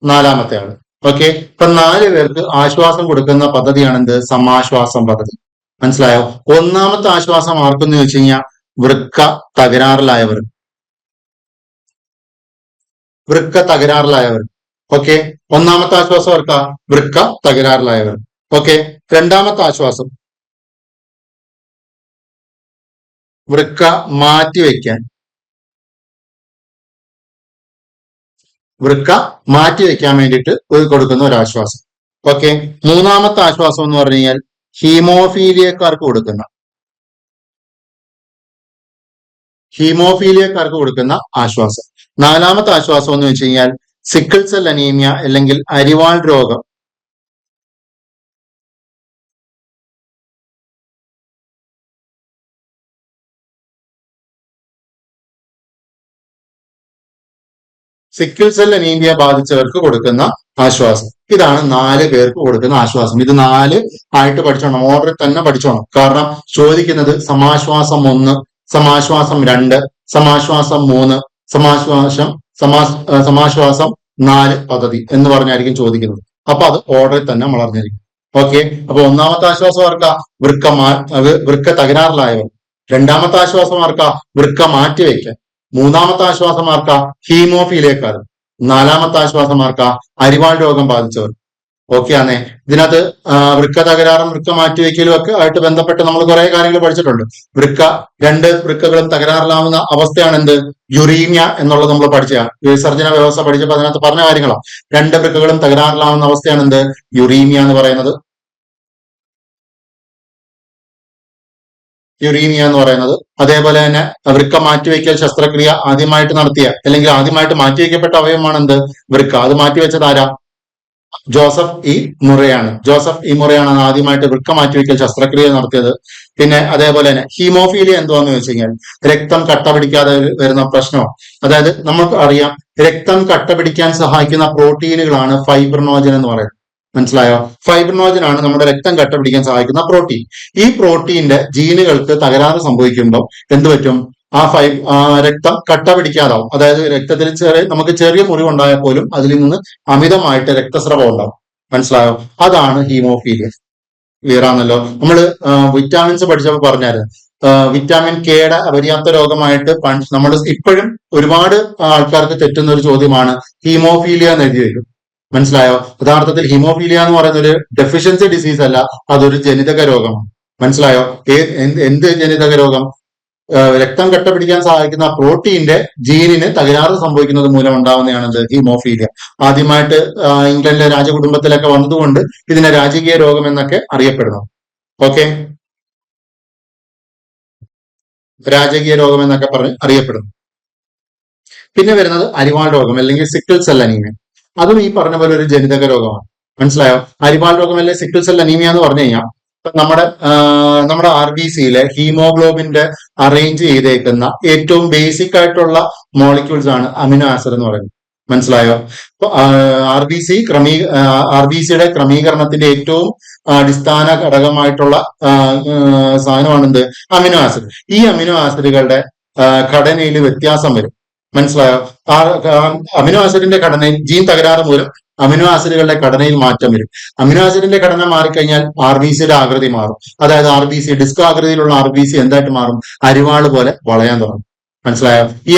4ാമത്തെ ആള്. ഓക്കെ. ഇപ്പൊ 4 പേർക്ക് ആശ്വാസം കൊടുക്കുന്ന പദ്ധതിയാണ് എന്ത്? സമാശ്വാസം പദ്ധതി. മനസ്സിലായോ? ഒന്നാമത്തെ ആശ്വാസം ആർക്കെന്ന് ചോദിച്ചു കഴിഞ്ഞാൽ വൃക്ക തകരാറിലായവർ. വൃക്ക തകരാറിലായവർ. ഓക്കെ. ഒന്നാമത്തെ ആശ്വാസം ആർക്കാ? വൃക്ക തകരാറിലായവർ. ഓക്കെ. രണ്ടാമത്തെ ആശ്വാസം വൃക്ക മാറ്റിവെക്കാൻ. വൃക്ക മാറ്റിവെക്കാൻ വേണ്ടിയിട്ട് കൊടുക്കുന്ന ഒരു ആശ്വാസം. ഓക്കെ. മൂന്നാമത്തെ ആശ്വാസം എന്ന് പറഞ്ഞു കഴിഞ്ഞാൽ ഹീമോഫീലിയക്കാർക്ക് കൊടുക്കുന്ന ആശ്വാസം. 4ാമത്തെ ആശ്വാസം എന്ന് വെച്ച് കഴിഞ്ഞാൽ സിക്കിൾ സെൽ അനീമിയ അല്ലെങ്കിൽ അരിവാൾ രോഗം. സിക്കിൾ സെൽ അനീമിയ ബാധിച്ചവർക്ക് കൊടുക്കുന്ന ആശ്വാസം. ഇതാണ് 4 പേർക്ക് കൊടുക്കുന്ന ആശ്വാസം. ഇത് 4 ആയിട്ട് പഠിച്ചോണം. ഓർഡറിൽ തന്നെ പഠിച്ചോണം. കാരണം ചോദിക്കുന്നത് സമാശ്വാസം 1, സമാശ്വാസം 2, സമാശ്വാസം 3, സമാശ്വാസം 4 പദ്ധതി എന്ന് പറഞ്ഞായിരിക്കും ചോദിക്കുന്നത്. അപ്പൊ അത് ഓർഡറിൽ തന്നെ നമ്മൾ അറിഞ്ഞിരിക്കും. ഓക്കെ. അപ്പൊ ഒന്നാമത്തെ ആശ്വാസം ആർക്കാ? വൃക്ക തകരാറിലായവർ. രണ്ടാമത്തെ ആശ്വാസം ആർക്കാ? വൃക്ക മാറ്റിവെക്കാൻ. മൂന്നാമത്തെ ആശ്വാസം ആർക്കാ? ഹീമോഫീലിയക്കാർ. 4ാമത്തെ ആശ്വാസം ആർക്കാ? അരിവാൾ രോഗം ബാധിച്ചവർ. ഓക്കെ ആണേ. ഇതിനകത്ത് വൃക്ക തകരാറും വൃക്ക മാറ്റിവെക്കലും ഒക്കെ ആയിട്ട് ബന്ധപ്പെട്ട് നമ്മൾ കുറെ കാര്യങ്ങൾ പഠിച്ചിട്ടുണ്ട്. 2 വൃക്കകളും തകരാറിലാവുന്ന അവസ്ഥയാണ് എന്ത്? യുറീമിയ എന്നുള്ളത് നമ്മൾ പഠിച്ച വിസർജന വ്യവസ്ഥ പഠിച്ചപ്പോൾ അതിനകത്ത് പറഞ്ഞ കാര്യങ്ങളാണ്. 2 വൃക്കകളും തകരാറിലാവുന്ന അവസ്ഥയാണ് എന്ത്? യുറീമിയ എന്ന് പറയുന്നത്. അതേപോലെ തന്നെ വൃക്ക മാറ്റിവെക്കൽ ശസ്ത്രക്രിയ ആദ്യമായിട്ട് നടത്തിയ അല്ലെങ്കിൽ ആദ്യമായിട്ട് മാറ്റിവെക്കപ്പെട്ട അവയവമാണ് എന്ത്? വൃക്ക. അത് മാറ്റിവെച്ചത് ആരാ? ജോസഫ് ഇ മുറയാണ് ആദ്യമായിട്ട് വൃക്ക മാറ്റിവെക്കൽ ശസ്ത്രക്രിയ നടത്തിയത്. പിന്നെ അതേപോലെ തന്നെ ഹീമോഫീലിയ എന്തുവാന്ന് ചോദിച്ചു കഴിഞ്ഞാൽ രക്തം കട്ട പിടിക്കാതെ വരുന്ന പ്രശ്നമാണ്. അതായത് നമുക്ക് അറിയാം, രക്തം കട്ട പിടിക്കാൻ സഹായിക്കുന്ന പ്രോട്ടീനുകളാണ് ഫൈബ്രിനോജൻ എന്ന് പറയുന്നത്. മനസ്സിലായോ? ഫൈബ്രിനോജൻ ആണ് നമ്മുടെ രക്തം കട്ട പിടിക്കാൻ സഹായിക്കുന്ന പ്രോട്ടീൻ. ഈ പ്രോട്ടീന്റെ ജീനുകൾക്ക് തകരാറ് സംഭവിക്കുമ്പോൾ എന്ത് പറ്റും? രക്തം കട്ട പിടിക്കാതാവും. അതായത് രക്തത്തിൽ നമുക്ക് ചെറിയ മുറിവുണ്ടായാൽ പോലും അതിൽ നിന്ന് അമിതമായിട്ട് രക്തസ്രവം ഉണ്ടാവും. മനസ്സിലായോ? അതാണ് ഹീമോഫീലിയ. ക്ലിയർ ആണല്ലോ. നമ്മൾ വിറ്റാമിൻസ് പഠിച്ചപ്പോൾ പറഞ്ഞായിരുന്നു, വിറ്റാമിൻ കെയുടെ അപര്യാപ്ത രോഗമായിട്ട് നമ്മൾ ഇപ്പോഴും ഒരുപാട് ആൾക്കാർക്ക് തെറ്റുന്ന ഒരു ചോദ്യമാണ് ഹീമോഫീലിയ എന്ന് എഴുതി വരും. മനസ്സിലായോ? യഥാർത്ഥത്തിൽ ഹീമോഫീലിയ എന്ന് പറയുന്ന ഒരു ഡെഫിഷ്യൻസി ഡിസീസ് അല്ല, അതൊരു ജനിതക രോഗമാണ്. മനസ്സിലായോ? എന്ത് ജനിതക രോഗം? രക്തം കട്ടപിടിക്കാൻ സഹായിക്കുന്ന പ്രോട്ടീന്റെ ജീനിന് തകരാറ് സംഭവിക്കുന്നത് മൂലം ഉണ്ടാവുന്നതാണ് ഹീമോഫീലിയ. ആദ്യമായിട്ട് ഇംഗ്ലണ്ടിലെ രാജകുടുംബത്തിലൊക്കെ വന്നതുകൊണ്ട് ഇതിനെ രാജകീയ രോഗം എന്നൊക്കെ അറിയപ്പെടുന്നു. ഓക്കെ, രാജകീയ രോഗം എന്നൊക്കെ പറഞ്ഞ് അറിയപ്പെടുന്നു. പിന്നെ വരുന്നത് അരിവാൾ രോഗം അല്ലെങ്കിൽ സിക്കിൾ സെൽ അനീമിയ. അതും ഈ പറഞ്ഞ പോലെ ഒരു ജനിതക രോഗമാണ്. മനസ്സിലായോ? അരിവാൾ രോഗം അല്ലെങ്കിൽ സിക്കിൾ സെൽ അനീമിയ എന്ന് പറഞ്ഞു കഴിഞ്ഞാൽ നമ്മുടെ ആർ ബി സിയിലെ ഹീമോഗ്ലോബിന്റെ അറേഞ്ച് ചെയ്തേക്കുന്ന ഏറ്റവും ബേസിക് ആയിട്ടുള്ള മോളിക്യൂൾസ് ആണ് അമിനോ ആസിഡ് എന്ന് പറയുന്നത്. മനസ്സിലായോ? ഇപ്പൊ ആർ ബി സിയുടെ ക്രമീകരണത്തിന്റെ ഏറ്റവും അടിസ്ഥാന ഘടകമായിട്ടുള്ള സാധനമാണ് എന്ത്? Amino acid. ഈ അമിനോ ആസിഡുകളുടെ ഘടനയിൽ വ്യത്യാസം വരും. മനസ്സിലായോ? അമിനോ ആസിഡിന്റെ ഘടനയിൽ ജീൻ തകരാറ് മൂലം അമിനോ ആസിഡുകളുടെ ഘടനയിൽ മാറ്റം വരും. അമിനോ ആസിഡിന്റെ ഘടന മാറിക്കഴിഞ്ഞാൽ ആർ ബി സിയുടെ ആകൃതി മാറും. അതായത് ആർ ബി സി ഡിസ്ക് ആകൃതിയിലുള്ള ആർ ബി സി എന്തായിട്ട് മാറും? അരിവാൾ പോലെ വളയാൻ തുടങ്ങും. മനസ്സിലായോ? ഈ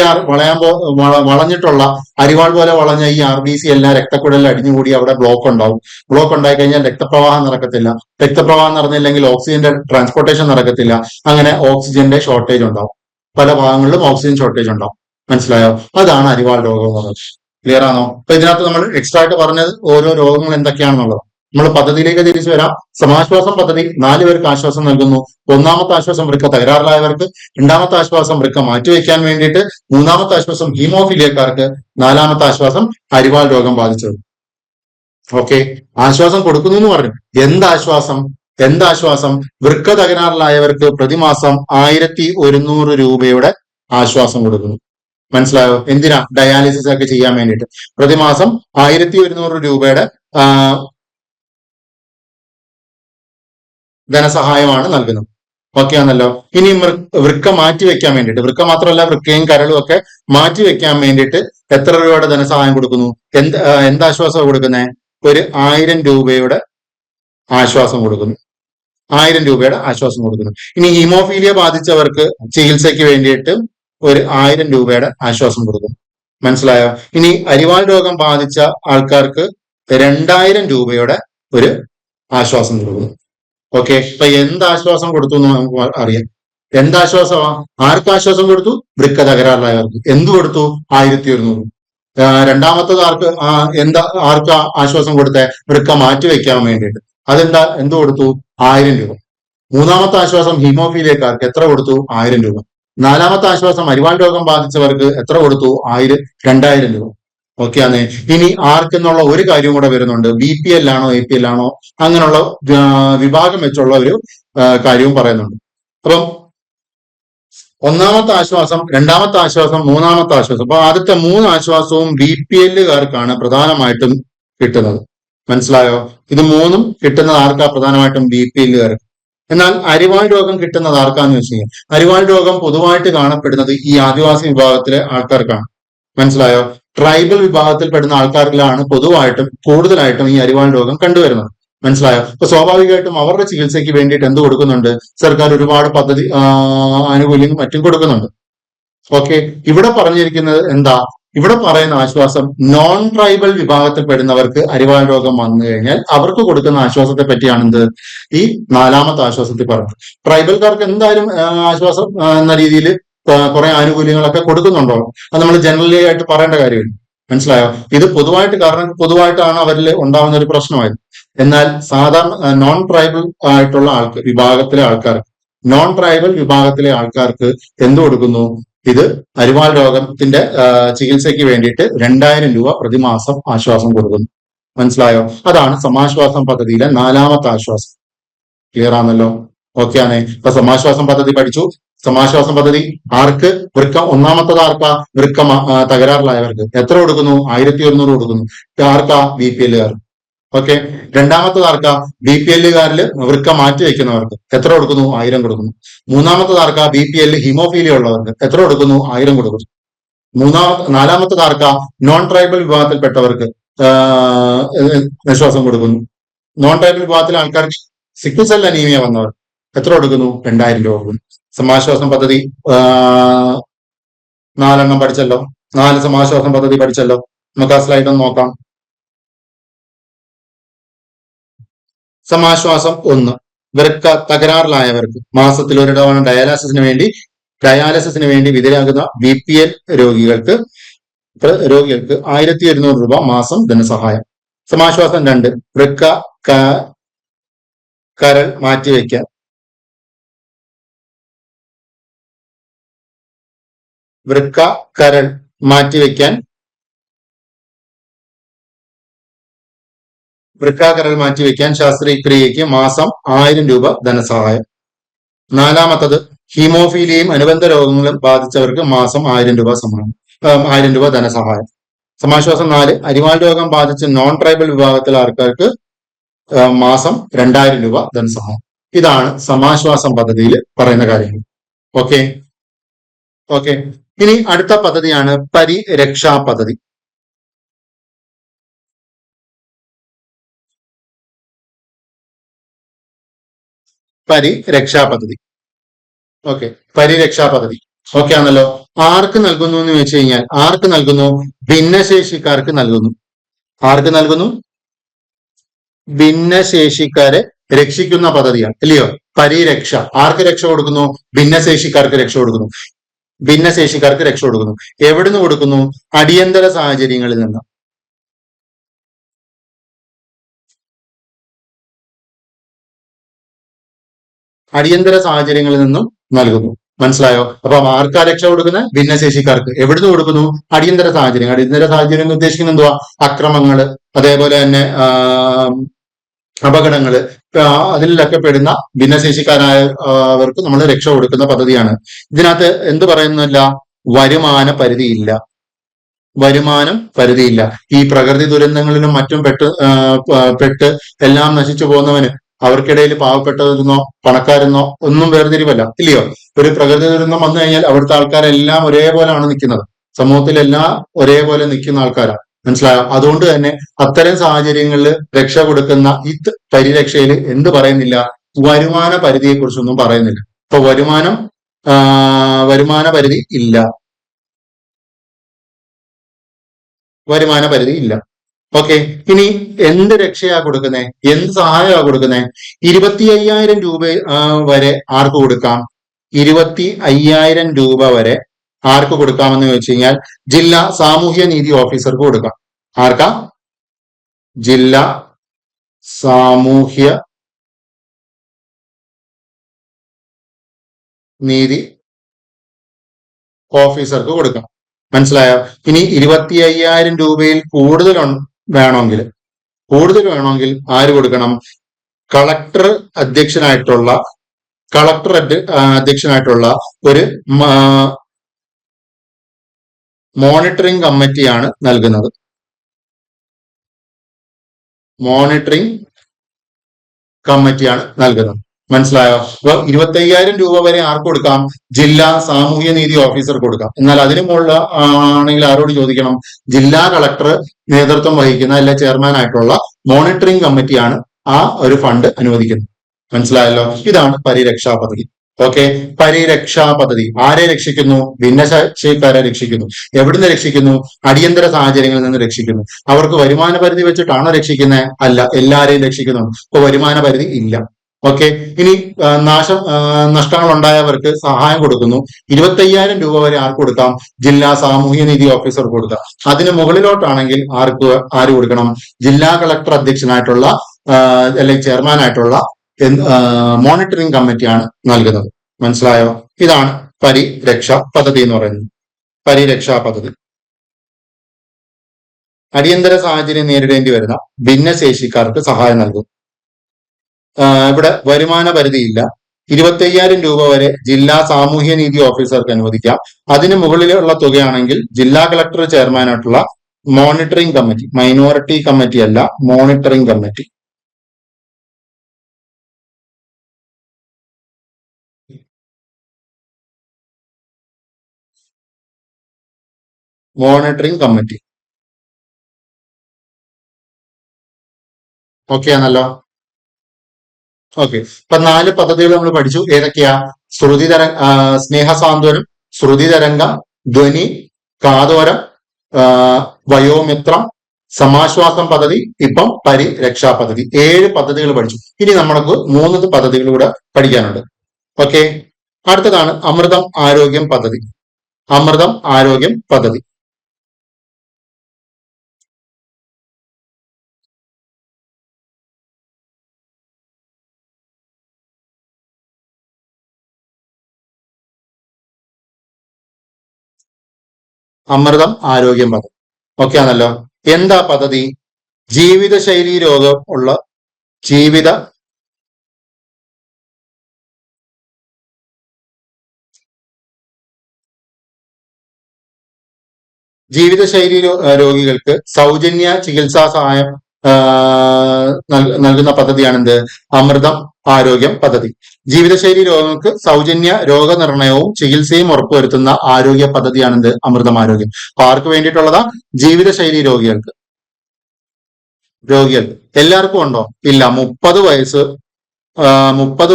വളഞ്ഞിട്ടുള്ള അരിവാൾ പോലെ വളഞ്ഞ ഈ ആർ ബി സി എല്ലാം രക്തക്കുഴലിൽ അടിഞ്ഞുകൂടി അവിടെ ബ്ലോക്ക് ഉണ്ടാവും. ബ്ലോക്ക് ഉണ്ടായി കഴിഞ്ഞാൽ രക്തപ്രവാഹം നടക്കത്തില്ല. രക്തപ്രവാഹം നടന്നില്ലെങ്കിൽ ഓക്സിജന്റെ ട്രാൻസ്പോർട്ടേഷൻ നടക്കത്തില്ല. അങ്ങനെ ഓക്സിജന്റെ ഷോർട്ടേജ് ഉണ്ടാവും. പല ഭാഗങ്ങളിലും ഓക്സിജൻ ഷോർട്ടേജ് ഉണ്ടാവും. മനസ്സിലായോ? അതാണ് അരിവാൾ രോഗം എന്ന് പറയുന്നത്. ക്ലിയർ ആണോ? അപ്പൊ ഇതിനകത്ത് നമ്മൾ എക്സ്ട്രാ ആയിട്ട് പറഞ്ഞത് ഓരോ രോഗങ്ങൾ എന്തൊക്കെയാണെന്നുള്ളത്. നമ്മൾ പദ്ധതിയിലേക്ക് തിരിച്ചു വരാം. സമാശ്വാസം പദ്ധതി 4 പേർക്ക് ആശ്വാസം നൽകുന്നു. ഒന്നാമത്തെ ആശ്വാസം വൃക്ക തകരാറിലായവർക്ക്, രണ്ടാമത്തെ ആശ്വാസം വൃക്ക മാറ്റിവെക്കാൻ വേണ്ടിയിട്ട്, മൂന്നാമത്തെ ആശ്വാസം ഹീമോഫീലിയക്കാർക്ക്, നാലാമത്തെ ആശ്വാസം അരിവാൾ രോഗം ബാധിച്ചത്. ഓക്കെ, ആശ്വാസം കൊടുക്കുന്നു എന്ന് പറഞ്ഞു. എന്താശ്വാസം? വൃക്ക തകരാറിലായവർക്ക് പ്രതിമാസം 1100 രൂപയുടെ ആശ്വാസം കൊടുക്കുന്നു. മനസ്സിലായോ? എന്തിനാ? ഡയാലിസിസ് ഒക്കെ ചെയ്യാൻ വേണ്ടിയിട്ട് പ്രതിമാസം 1100 രൂപയുടെ ധനസഹായമാണ് നൽകുന്നത്. ഓക്കെ ആണല്ലോ. ഇനി വൃക്ക മാറ്റിവെക്കാൻ വേണ്ടിയിട്ട്, വൃക്ക മാത്രമല്ല വൃക്കയും കരളും ഒക്കെ മാറ്റിവെക്കാൻ വേണ്ടിയിട്ട് എത്ര രൂപയുടെ ധനസഹായം കൊടുക്കുന്നു? എന്താശ്വാസം കൊടുക്കുന്നത്? ഒരു 1000 രൂപയുടെ ആശ്വാസം കൊടുക്കുന്നു. 1000 രൂപയുടെ ആശ്വാസം കൊടുക്കുന്നു. ഇനി ഹീമോഫീലിയ ബാധിച്ചവർക്ക് ചികിത്സയ്ക്ക് വേണ്ടിയിട്ട് ഒരു 1000 രൂപയുടെ ആശ്വാസം കൊടുക്കുന്നു. മനസ്സിലായോ? ഇനി അരിവാൾ രോഗം ബാധിച്ച ആൾക്കാർക്ക് 2000 രൂപയുടെ ഒരു ആശ്വാസം കൊടുക്കുന്നു. ഓക്കെ, ഇപ്പൊ എന്താശ്വാസം കൊടുത്തു എന്ന് നമുക്ക് അറിയാം. എന്താശ്വാസമാ? ആർക്ക് ആശ്വാസം കൊടുത്തു? വൃക്ക തകരാറിലായവർക്ക്. എന്ത് കൊടുത്തു? 1100. രണ്ടാമത്തത് ആർക്ക് ആശ്വാസം കൊടുത്തേ? വൃക്ക മാറ്റിവെക്കാൻ വേണ്ടിയിട്ട്. എന്ത് കൊടുത്തു? 1000 രൂപ. മൂന്നാമത്തെ ആശ്വാസം ഹീമോഫീലിയക്കാർക്ക് എത്ര കൊടുത്തു? 1000 രൂപ. നാലാമത്തെ ആശ്വാസം അരിവാൾ രോഗം ബാധിച്ചവർക്ക് എത്ര കൊടുത്തു? 2000 രൂപ. ഓക്കെ ആണ്. ഇനി ആർക്കെന്നുള്ള ഒരു കാര്യം കൂടെ വരുന്നുണ്ട്. BPL ആണോ APL ആണോ അങ്ങനെയുള്ള വിഭാഗം വെച്ചുള്ള ഒരു കാര്യവും പറയുന്നുണ്ട്. അപ്പം ഒന്നാമത്തെ ആശ്വാസം, രണ്ടാമത്തെ ആശ്വാസം, മൂന്നാമത്തെ ആശ്വാസം. അപ്പൊ ആദ്യത്തെ 3 ആശ്വാസവും BPLകാർക്കാണ് പ്രധാനമായിട്ടും കിട്ടുന്നത്. മനസ്സിലായോ? ഇത് 3ഉം കിട്ടുന്നത് ആർക്കാ? പ്രധാനമായിട്ടും BPLകാർക്ക്. എന്നാൽ അരിവാൾ രോഗം കിട്ടുന്നത് ആർക്കാന്ന് വെച്ച് കഴിഞ്ഞാൽ, അരിവാൾ രോഗം പൊതുവായിട്ട് കാണപ്പെടുന്നത് ഈ ആദിവാസി വിഭാഗത്തിലെ ആൾക്കാർക്കാണ്. മനസ്സിലായോ? ട്രൈബൽ വിഭാഗത്തിൽപ്പെടുന്ന ആൾക്കാരിലാണ് കൂടുതലായിട്ടും ഈ അരിവാൾ രോഗം കണ്ടുവരുന്നത്. മനസ്സിലായോ? അപ്പൊ സ്വാഭാവികമായിട്ടും അവരുടെ ചികിത്സയ്ക്ക് വേണ്ടിയിട്ട് എന്ത് കൊടുക്കുന്നുണ്ട്? സർക്കാർ ഒരുപാട് പദ്ധതി ആനുകൂല്യങ്ങളും മറ്റും കൊടുക്കുന്നുണ്ട്. ഓക്കെ, ഇവിടെ പറഞ്ഞിരിക്കുന്നത് എന്താ? ഇവിടെ പറയുന്ന ആശ്വാസം നോൺ ട്രൈബൽ വിഭാഗത്തിൽപ്പെടുന്നവർക്ക് അരിവാൾ രോഗം വന്നു കഴിഞ്ഞാൽ അവർക്ക് കൊടുക്കുന്ന ആശ്വാസത്തെ പറ്റിയാണ് ഈ 4ാമത്തെ ആശ്വാസത്തിൽ പറഞ്ഞത്. ട്രൈബൽക്കാർക്ക് എന്തായാലും ആശ്വാസം എന്ന രീതിയിൽ കുറെ ആനുകൂല്യങ്ങളൊക്കെ കൊടുക്കുന്നുണ്ടോ? അത് നമ്മൾ ജനറലി ആയിട്ട് പറയേണ്ട കാര്യമില്ല. മനസ്സിലായോ? ഇത് പൊതുവായിട്ടാണ് അവരിൽ ഉണ്ടാവുന്ന ഒരു പ്രശ്നമായത്. എന്നാൽ സാധാരണ നോൺ ട്രൈബൽ ആയിട്ടുള്ള നോൺ ട്രൈബൽ വിഭാഗത്തിലെ ആൾക്കാർക്ക് എന്ത് കൊടുക്കുന്നു? ഇത് അരിവാൾ രോഗത്തിന്റെ ചികിത്സയ്ക്ക് വേണ്ടിയിട്ട് 2000 രൂപ പ്രതിമാസം ആശ്വാസം കൊടുക്കുന്നു. മനസ്സിലായോ? അതാണ് സമാശ്വാസം പദ്ധതിയിലെ 4ാമത്തെ ആശ്വാസം. ക്ലിയർ ആണല്ലോ? ഓക്കെ ആണ്. ഇപ്പൊ സമാശ്വാസം പദ്ധതി പഠിച്ചു. സമാശ്വാസം പദ്ധതി ആർക്ക്? ഒന്നാമത്തത് ആർക്കാ? വൃക്ക തകരാറിലായവർക്ക് എത്ര കൊടുക്കുന്നു? 1100 കൊടുക്കുന്നു. ആർക്കാ? BPLകാർ. ഓക്കെ, രണ്ടാമത്തത് ആർക്കാ? BPLകാരിൽ വൃക്ക മാറ്റി വെക്കുന്നവർക്ക് എത്ര കൊടുക്കുന്നു? 1000 കൊടുക്കുന്നു. മൂന്നാമത്തത് ആർക്കാ? BPL ഹീമോഫീലിയ ഉള്ളവർക്ക് എത്ര കൊടുക്കുന്നു? 1000 കൊടുക്കുന്നു. നാലാമത്തത് ആർക്കാ? നോൺ ട്രൈബൽ വിഭാഗത്തിൽപ്പെട്ടവർക്ക് നിശ്വാസം കൊടുക്കുന്നു. നോൺ ട്രൈബൽ വിഭാഗത്തിലെ ആൾക്കാർക്ക് സിക്കിൾ സെൽ അനീമിയ വന്നവർ എത്ര കൊടുക്കുന്നു? 2000 രൂപ കൊടുക്കുന്നു. സമാശ്വാസം പദ്ധതി ആ, 4 പഠിച്ചല്ലോ. 4 സമാശ്വാസം പദ്ധതി പഠിച്ചല്ലോ. നമുക്ക് ആ സ്ലൈഡ് ഒന്ന് നോക്കാം. സമാശ്വാസം 1, വൃക്ക തകരാറിലായവർക്ക് മാസത്തിൽ ഒരു തവണ ഡയാലിസിസിന് വേണ്ടി വിധേയരാകുന്ന BPL രോഗികൾക്ക് 1100 രൂപ മാസം ധനസഹായം. സമാശ്വാസം 2, വൃക്ക കരൾ മാറ്റിവെക്കാൻ കരൾ മാറ്റിവെക്കാൻ ശസ്ത്രക്രിയയ്ക്ക് മാസം 1000 രൂപ ധനസഹായം. 4-മത്തത് ഹീമോഫീലിയയും അനുബന്ധ രോഗങ്ങളും ബാധിച്ചവർക്ക് മാസം 1000 രൂപ 1000 രൂപ ധനസഹായം. സമാശ്വാസം 4, അരിവാൾ രോഗം ബാധിച്ച നോൺ ട്രൈബൽ വിഭാഗത്തിലെ ആൾക്കാർക്ക് മാസം 2000 രൂപ ധനസഹായം. ഇതാണ് സമാശ്വാസം പദ്ധതിയിൽ പറയുന്ന കാര്യങ്ങൾ. ഓക്കെ ഓക്കെ ഇനി അടുത്ത പദ്ധതിയാണ് പരിരക്ഷാ പദ്ധതി. പരിരക്ഷാ പദ്ധതി. ഓക്കെ, പരിരക്ഷാ പദ്ധതി ഓക്കെ ആണല്ലോ. ആർക്ക് നൽകുന്നു എന്ന് വെച്ച് കഴിഞ്ഞാൽ ആർക്ക് നൽകുന്നു? ഭിന്നശേഷിക്കാർക്ക് നൽകുന്നു. ആർക്ക് നൽകുന്നു? ഭിന്നശേഷിക്കാരെ രക്ഷിക്കുന്ന പദ്ധതിയാണ്, ഇല്ലയോ? പരിരക്ഷ. ആർക്ക് രക്ഷ കൊടുക്കുന്നു? ഭിന്നശേഷിക്കാർക്ക് രക്ഷ കൊടുക്കുന്നു. എവിടുന്ന് കൊടുക്കുന്നു? അടിയന്തര സാഹചര്യങ്ങളിൽ നിന്ന്. അടിയന്തര സാഹചര്യങ്ങളിൽ നിന്നും നൽകുന്നു. മനസ്സിലായോ? അപ്പൊ ആർക്കാ രക്ഷ കൊടുക്കുന്നത്? ഭിന്നശേഷിക്കാർക്ക്. എവിടുന്ന് കൊടുക്കുന്നു? അടിയന്തര സാഹചര്യം. അടിയന്തര സാഹചര്യം എന്ന് ഉദ്ദേശിക്കുന്നത് എന്തുവാ? അക്രമങ്ങള്, അതേപോലെ തന്നെ അപകടങ്ങള്, അതിലൊക്കെ പെടുന്ന ഭിന്നശേഷിക്കാരായവർക്ക് നമ്മൾ രക്ഷ കൊടുക്കുന്ന പദ്ധതിയാണ്. ഇതിനകത്ത് എന്ത് പറയുന്നില്ല? വരുമാന പരിധിയില്ല. ഈ പ്രകൃതി ദുരന്തങ്ങളിലും മറ്റും പെട്ട് എല്ലാം നശിച്ചു പോകുന്നവന് അവർക്കിടയിൽ പാവപ്പെട്ടതെന്നോ പണക്കാരെന്നോ ഒന്നും വേർതിരിവല്ല, ഇല്ലയോ? ഒരു പ്രകൃതി ദുരന്തം വന്നു കഴിഞ്ഞാൽ അവിടുത്തെ ആൾക്കാരെല്ലാം ഒരേപോലെയാണ് നിൽക്കുന്നത്. സമൂഹത്തിലെല്ലാം ഒരേപോലെ നിൽക്കുന്ന ആൾക്കാരാണ്. മനസ്സിലായോ? അതുകൊണ്ട് തന്നെ അത്തരം സാഹചര്യങ്ങളിൽ രക്ഷ കൊടുക്കുന്ന ഈ പരിരക്ഷയിൽ എന്ത് പറയുന്നില്ല? വരുമാന പരിധിയെ കുറിച്ചൊന്നും പറയുന്നില്ല. ഇപ്പൊ വരുമാന പരിധി ഇല്ല. ഓക്കെ, ഇനി എന്ത് രക്ഷയാ കൊടുക്കുന്നേ? എന്ത് സഹായമാ കൊടുക്കുന്നേ? 25,000 രൂപ വരെ ആർക്ക് കൊടുക്കാം? 25,000 രൂപ വരെ ആർക്ക് കൊടുക്കാമെന്ന് ചോദിച്ചു കഴിഞ്ഞാൽ ജില്ലാ സാമൂഹ്യ നീതി ഓഫീസർക്ക് കൊടുക്കാം. ആർക്കാ? ജില്ലാ സാമൂഹ്യ നീതി ഓഫീസർക്ക് കൊടുക്കാം. മനസ്സിലായോ? ഇനി 25,000 രൂപയിൽ കൂടുതൽ വേണമെങ്കിൽ ആര് കൊടുക്കണം? കളക്ടർ അധ്യക്ഷനായിട്ടുള്ള ഒരു മോണിറ്ററിംഗ് കമ്മിറ്റിയാണ് നൽകുന്നത്. മനസ്സിലായോ? അപ്പൊ 25,000 രൂപ വരെ ആർക്ക് കൊടുക്കാം? ജില്ലാ സാമൂഹ്യ നീതി ഓഫീസർ കൊടുക്കാം. എന്നാൽ അതിനു മുകളിൽ ആണെങ്കിൽ ആരോട് ചോദിക്കണം? ജില്ലാ കളക്ടർ നേതൃത്വം വഹിക്കുന്ന അല്ലെ ചെയർമാൻ ആയിട്ടുള്ള മോണിറ്ററിംഗ് കമ്മിറ്റിയാണ് ആ ഒരു ഫണ്ട് അനുവദിക്കുന്നത്. മനസ്സിലായല്ലോ? ഇതാണ് പരിരക്ഷാ പദ്ധതി. ഓക്കെ, പരിരക്ഷാ പദ്ധതി ആരെ രക്ഷിക്കുന്നു? ഭിന്നശേഷിക്കാരെ രക്ഷിക്കുന്നു. എവിടുന്ന് രക്ഷിക്കുന്നു? അടിയന്തര സാഹചര്യങ്ങളിൽ നിന്ന് രക്ഷിക്കുന്നു. അവർക്ക് വരുമാന പരിധി വെച്ചിട്ടാണോ രക്ഷിക്കുന്നത്? അല്ല, എല്ലാരെയും രക്ഷിക്കുന്നു. ഇപ്പൊ വരുമാന പരിധി ഇല്ല. ഓക്കെ, ഇനി നഷ്ടങ്ങൾ ഉണ്ടായവർക്ക് സഹായം കൊടുക്കുന്നു. 25,000 രൂപ വരെ ആർക്ക് കൊടുക്കാം? ജില്ലാ സാമൂഹ്യ നീതി ഓഫീസർക്ക് കൊടുക്കാം. അതിന് മുകളിലോട്ടാണെങ്കിൽ ആര് കൊടുക്കണം? ജില്ലാ കളക്ടർ അധ്യക്ഷനായിട്ടുള്ള അല്ലെങ്കിൽ ചെയർമാൻ ആയിട്ടുള്ള മോണിറ്ററിംഗ് കമ്മിറ്റിയാണ് നൽകുന്നത്. മനസ്സിലായോ? ഇതാണ് പരിരക്ഷ പദ്ധതി എന്ന് പറയുന്നത്. പരിരക്ഷാ പദ്ധതി അടിയന്തര സാഹചര്യം നേരിടേണ്ടി വരുന്ന ഭിന്നശേഷിക്കാർക്ക് സഹായം നൽകും. ഇവിടെ വരുമാന പരിധിയില്ല. 25,000 രൂപ വരെ ജില്ലാ സാമൂഹ്യ നീതി ഓഫീസർക്ക് അനുവദിക്കാം. അതിന് മുകളിലുള്ള തുകയാണെങ്കിൽ ജില്ലാ കളക്ടർ ചെയർമാനായിട്ടുള്ള മോണിറ്ററിംഗ് കമ്മിറ്റി, മൈനോറിറ്റി കമ്മിറ്റി അല്ല, മോണിറ്ററിംഗ് കമ്മിറ്റി. ഓക്കെ ആണല്ലോ. ഓക്കെ, ഇപ്പൊ 4 പദ്ധതികൾ നമ്മൾ പഠിച്ചു. ഏതൊക്കെയാ? ശ്രുതി തര സ്നേഹ സാന്ത്വനം, ശ്രുതി തരംഗം, ധ്വനി, കാതോരം, ആ, വയോമിത്രം, സമാശ്വാസം പദ്ധതി, ഇപ്പം പരിരക്ഷാ പദ്ധതി. 7 പദ്ധതികൾ പഠിച്ചു. ഇനി നമ്മൾക്ക് 3 പദ്ധതികൾ കൂടെ പഠിക്കാനുണ്ട്. ഓക്കെ, അടുത്തതാണ് അമൃതം ആരോഗ്യം പദ്ധതി. അമൃതം ആരോഗ്യം പദ്ധതി. അമൃതം ആരോഗ്യം പദ്ധതി. ഓക്കെ ആണല്ലോ. എന്താ പദ്ധതി? ജീവിതശൈലി രോഗം ഉള്ള ജീവിത ജീവിതശൈലി രോഗികൾക്ക് സൗജന്യ ചികിത്സാ സഹായം നൽകുന്ന പദ്ധതിയാണെന്ത്? അമൃതം ആരോഗ്യം പദ്ധതി. ജീവിതശൈലി രോഗങ്ങൾക്ക് സൗജന്യ രോഗനിർണയവും ചികിത്സയും ഉറപ്പുവരുത്തുന്ന ആരോഗ്യ പദ്ധതിയാണെന്ത്? അമൃതം ആരോഗ്യം. അപ്പൊ ആർക്ക് വേണ്ടിയിട്ടുള്ളതാ? ജീവിതശൈലി രോഗികൾക്ക്. എല്ലാവർക്കും ഉണ്ടോ? ഇല്ല. 30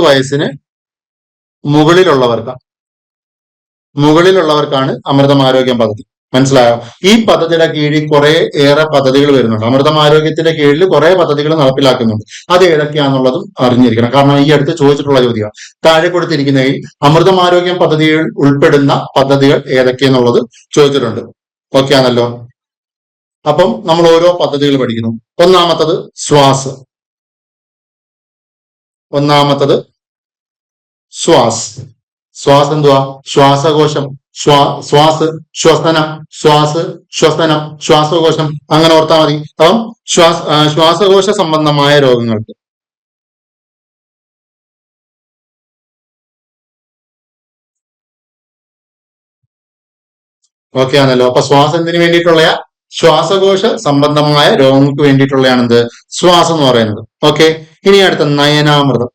വയസ്സിന് മുകളിലുള്ളവർക്കാണ് അമൃതം ആരോഗ്യം പദ്ധതി. മനസ്സിലായോ? ഈ പദ്ധതിയുടെ കീഴിൽ കുറെ ഏറെ പദ്ധതികൾ വരുന്നുണ്ട്. അമൃതം ആരോഗ്യത്തിന്റെ കീഴിൽ കുറെ പദ്ധതികൾ നടപ്പിലാക്കുന്നുണ്ട്. അത് ഏതൊക്കെയാണെന്നുള്ളതും അറിഞ്ഞിരിക്കണം. കാരണം ഈ അടുത്ത് ചോദിച്ചിട്ടുള്ള ചോദ്യമാണ്. താഴെ കൊടുത്തിരിക്കുന്നതിൽ അമൃതം ആരോഗ്യം പദ്ധതിയിൽ ഉൾപ്പെടുന്ന പദ്ധതികൾ ഏതൊക്കെയെന്നുള്ളത് ചോദിച്ചിട്ടുണ്ട്. ഓക്കെ ആണല്ലോ. അപ്പം നമ്മൾ ഓരോ പദ്ധതികൾ പഠിക്കുന്നു. ഒന്നാമത്തത് ശ്വാസ്. ശ്വാസ് എന്തുവാ? ശ്വാസകോശം, ശ്വസനം, ശ്വസനം, ശ്വാസകോശം, അങ്ങനെ ഓർത്താൽ മതി. അപ്പം ശ്വാസകോശ സംബന്ധമായ രോഗങ്ങൾക്ക് ഓക്കെ ആണല്ലോ. അപ്പൊ ശ്വാസത്തിന് വേണ്ടിയിട്ടുള്ള ശ്വാസകോശ സംബന്ധമായ രോഗങ്ങൾക്ക് വേണ്ടിയിട്ടുള്ളതാണെന്ത്? ശ്വാസം എന്ന് പറയുന്നത്. ഓക്കെ, ഇനി അടുത്ത നയനാമൃതം.